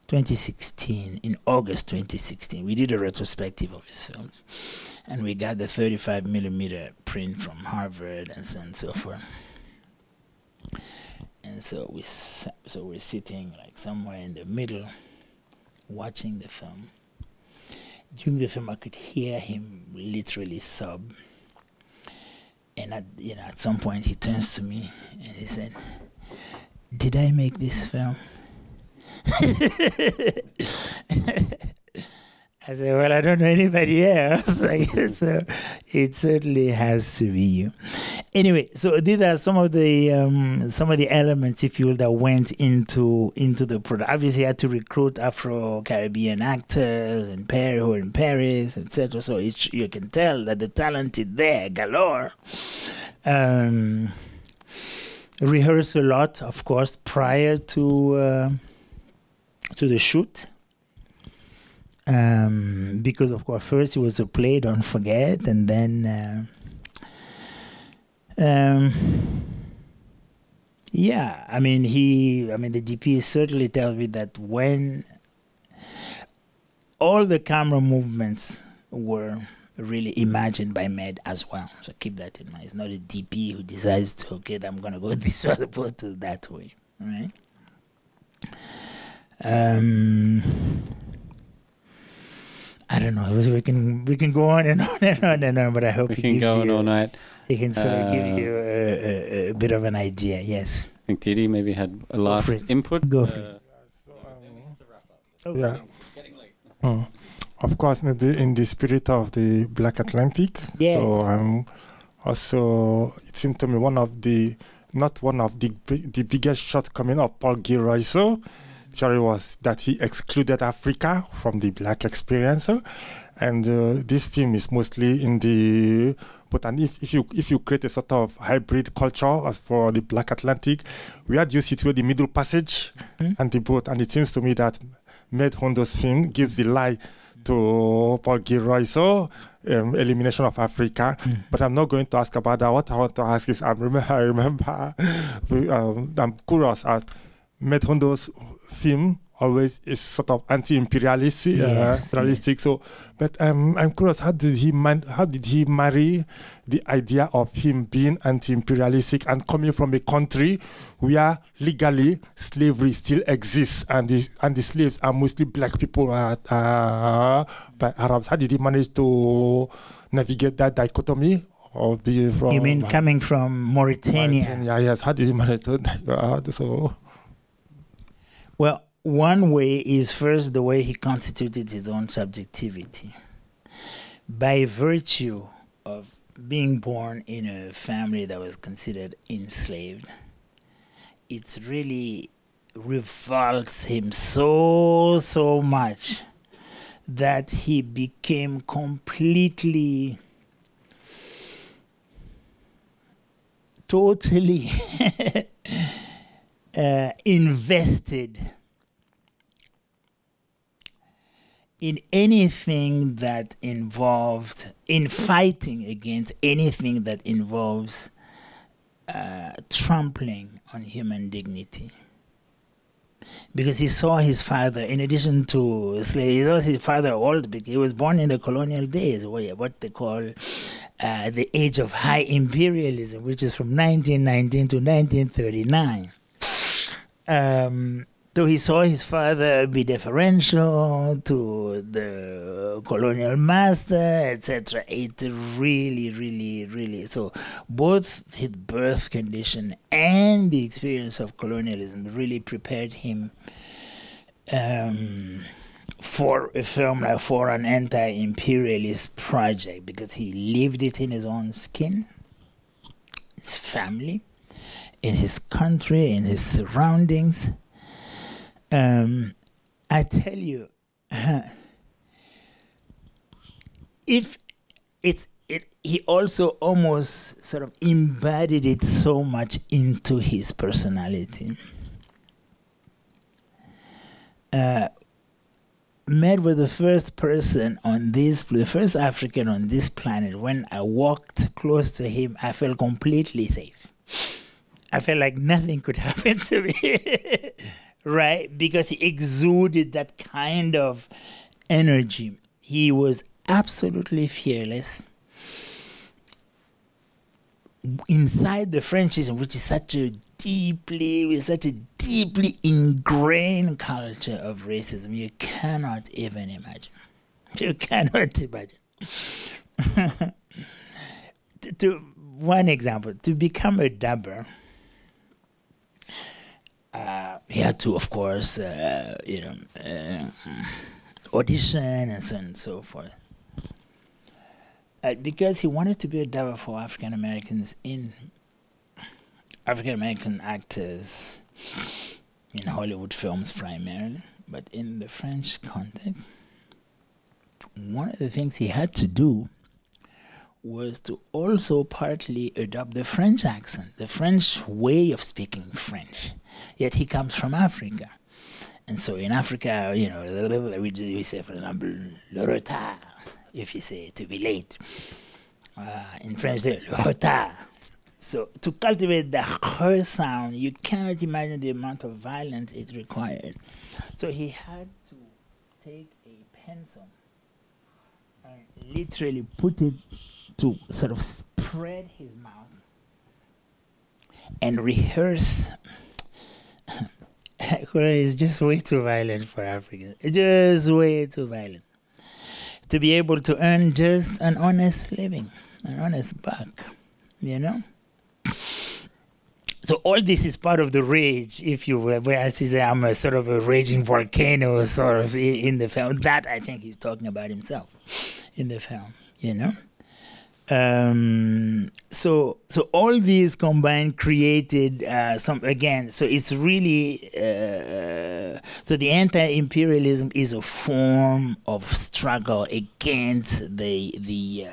2016, in August 2016. We did a retrospective of his films. And we got the 35mm print from Harvard and so on and so forth. And so we're sitting like somewhere in the middle, watching the film. During the film, I could hear him literally sob. And at some point, he turns to me and he said, "Did I make this film?" I said, "Well, I don't know anybody else." So it certainly has to be you. Anyway, so these are some of the elements, if you will, that went into the product. Obviously, you had to recruit Afro-Caribbean actors in Paris, who were in Paris, etc. So you can tell that the talent is there, galore. Rehearse a lot, of course, prior to the shoot. Because of course first it was a play, don't forget, and then yeah, I mean the DP certainly tells me that when all the camera movements were really imagined by Med as well, so keep that in mind. It's not a DP who decides to, okay, I'm gonna go this way as opposed to that way, right? I don't know. We can go on and on and on and on, but I hope we can go on all night. He can sort of give you a bit of an idea. Yes. I think Didi maybe had a last input. Go for it. Yeah. Of course, maybe in the spirit of the Black Atlantic. Yeah. So also, it seemed to me not one of the biggest shots coming up, Paul Giraud. theory was that he excluded Africa from the black experience. And this film is mostly in the, but and if you create a sort of hybrid culture as for the Black Atlantic, where do you situate the Middle Passage and the boat? And it seems to me that Med Hondo's film gives the lie to Paul Gilroy's elimination of Africa. But I'm not going to ask about that. What I want to ask is, I remember I'm curious as Med Hondo's film always is sort of anti-imperialistic, realistic. So, but I'm curious, how did he marry the idea of him being anti-imperialistic and coming from a country where legally slavery still exists and the slaves are mostly black people by Arabs? How did he manage to navigate that dichotomy? You mean coming from Mauritania? Yes. How did he manage to? Well, one way is first the way he constituted his own subjectivity. By virtue of being born in a family that was considered enslaved, it really revolts him so much that he became completely, totally invested in anything that involved, in fighting against anything that involves trampling on human dignity. Because he saw his father, in addition to slavery, he saw his father old because he was born in the colonial days, what they call the age of high imperialism, which is from 1919 to 1939. So he saw his father be deferential to the colonial master, etc. It really, so both his birth condition and the experience of colonialism really prepared him for a film, like for an anti-imperialist project, because he lived it in his own skin, his family, in his country, in his surroundings. I tell you, he also almost sort of embodied it so much into his personality. Med was the first person on this, the first African on this planet. When I walked close to him, I felt completely safe. I felt like nothing could happen to me. Right? Because he exuded that kind of energy. He was absolutely fearless. Inside the Frenchism, which is such a deeply ingrained culture of racism, you cannot even imagine. You cannot imagine. One example, to become a dubber, he had to, of course, audition and so on and so forth. Because he wanted to be a dubber for African American actors in Hollywood films primarily, but in the French context, one of the things he had to do was to also partly adopt the French accent, the French way of speaking French. Yet he comes from Africa. And so in Africa, we say, for example, le retard, if you say to be late. In French, they say le retard. So to cultivate the her sound, you cannot imagine the amount of violence it required. So he had to take a pencil and literally put it to sort of spread his mouth and rehearse. It's just way too violent for Africans. Just way too violent. To be able to earn just an honest living, an honest buck, So all this is part of the rage, if you will, where I say I'm a sort of a raging volcano sort of in the film. That I think he's talking about himself in the film, So all these combined created some, again, so it's really, so the anti-imperialism is a form of struggle against the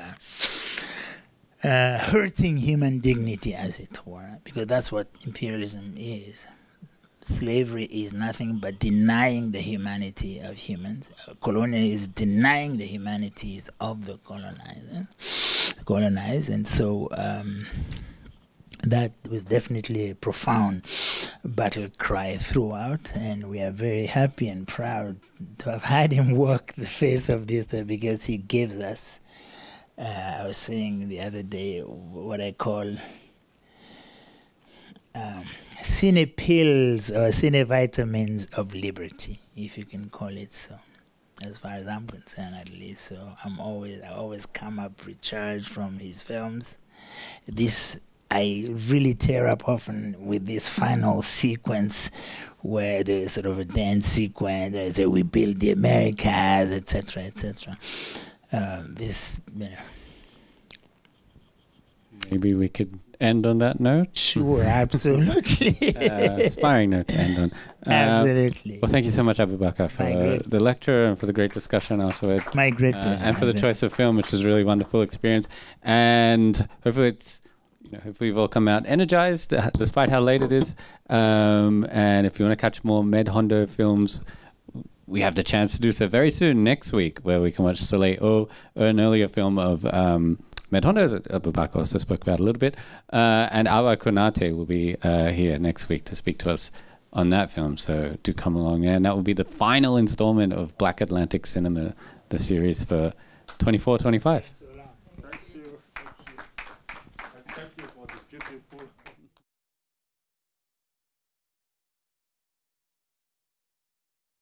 hurting human dignity, as it were, because that's what imperialism is. Slavery is nothing but denying the humanity of humans. Colonialism is denying the humanities of the colonized, and so that was definitely a profound battle cry throughout, and we are very happy and proud to have had him walk the face of this, because he gives us, I was saying the other day, what I call cine pills or cine vitamins of liberty, if you can call it so, as far as I'm concerned, at least. So I always come up recharged from his films. I really tear up often with this final sequence where there's sort of a dance sequence, where say we build the Americas, etc., etc. Maybe we could end on that note. Sure, absolutely. Inspiring note to end on. Absolutely. Well, thank you so much, Aboubakar, for the lecture and for the great discussion afterwards. It's my great pleasure. And for the choice of film, which was a really wonderful experience. And hopefully hopefully you've all come out energized, despite how late it is. And if you want to catch more Med Hondo films, we have the chance to do so very soon next week, where we can watch Soleil, an earlier film of Med Hondo, as Aboubakar also spoke about a little bit. And Awa Konate will be here next week to speak to us on that film. So do come along. And that will be the final installment of Black Atlantic Cinema, the series for 24-25.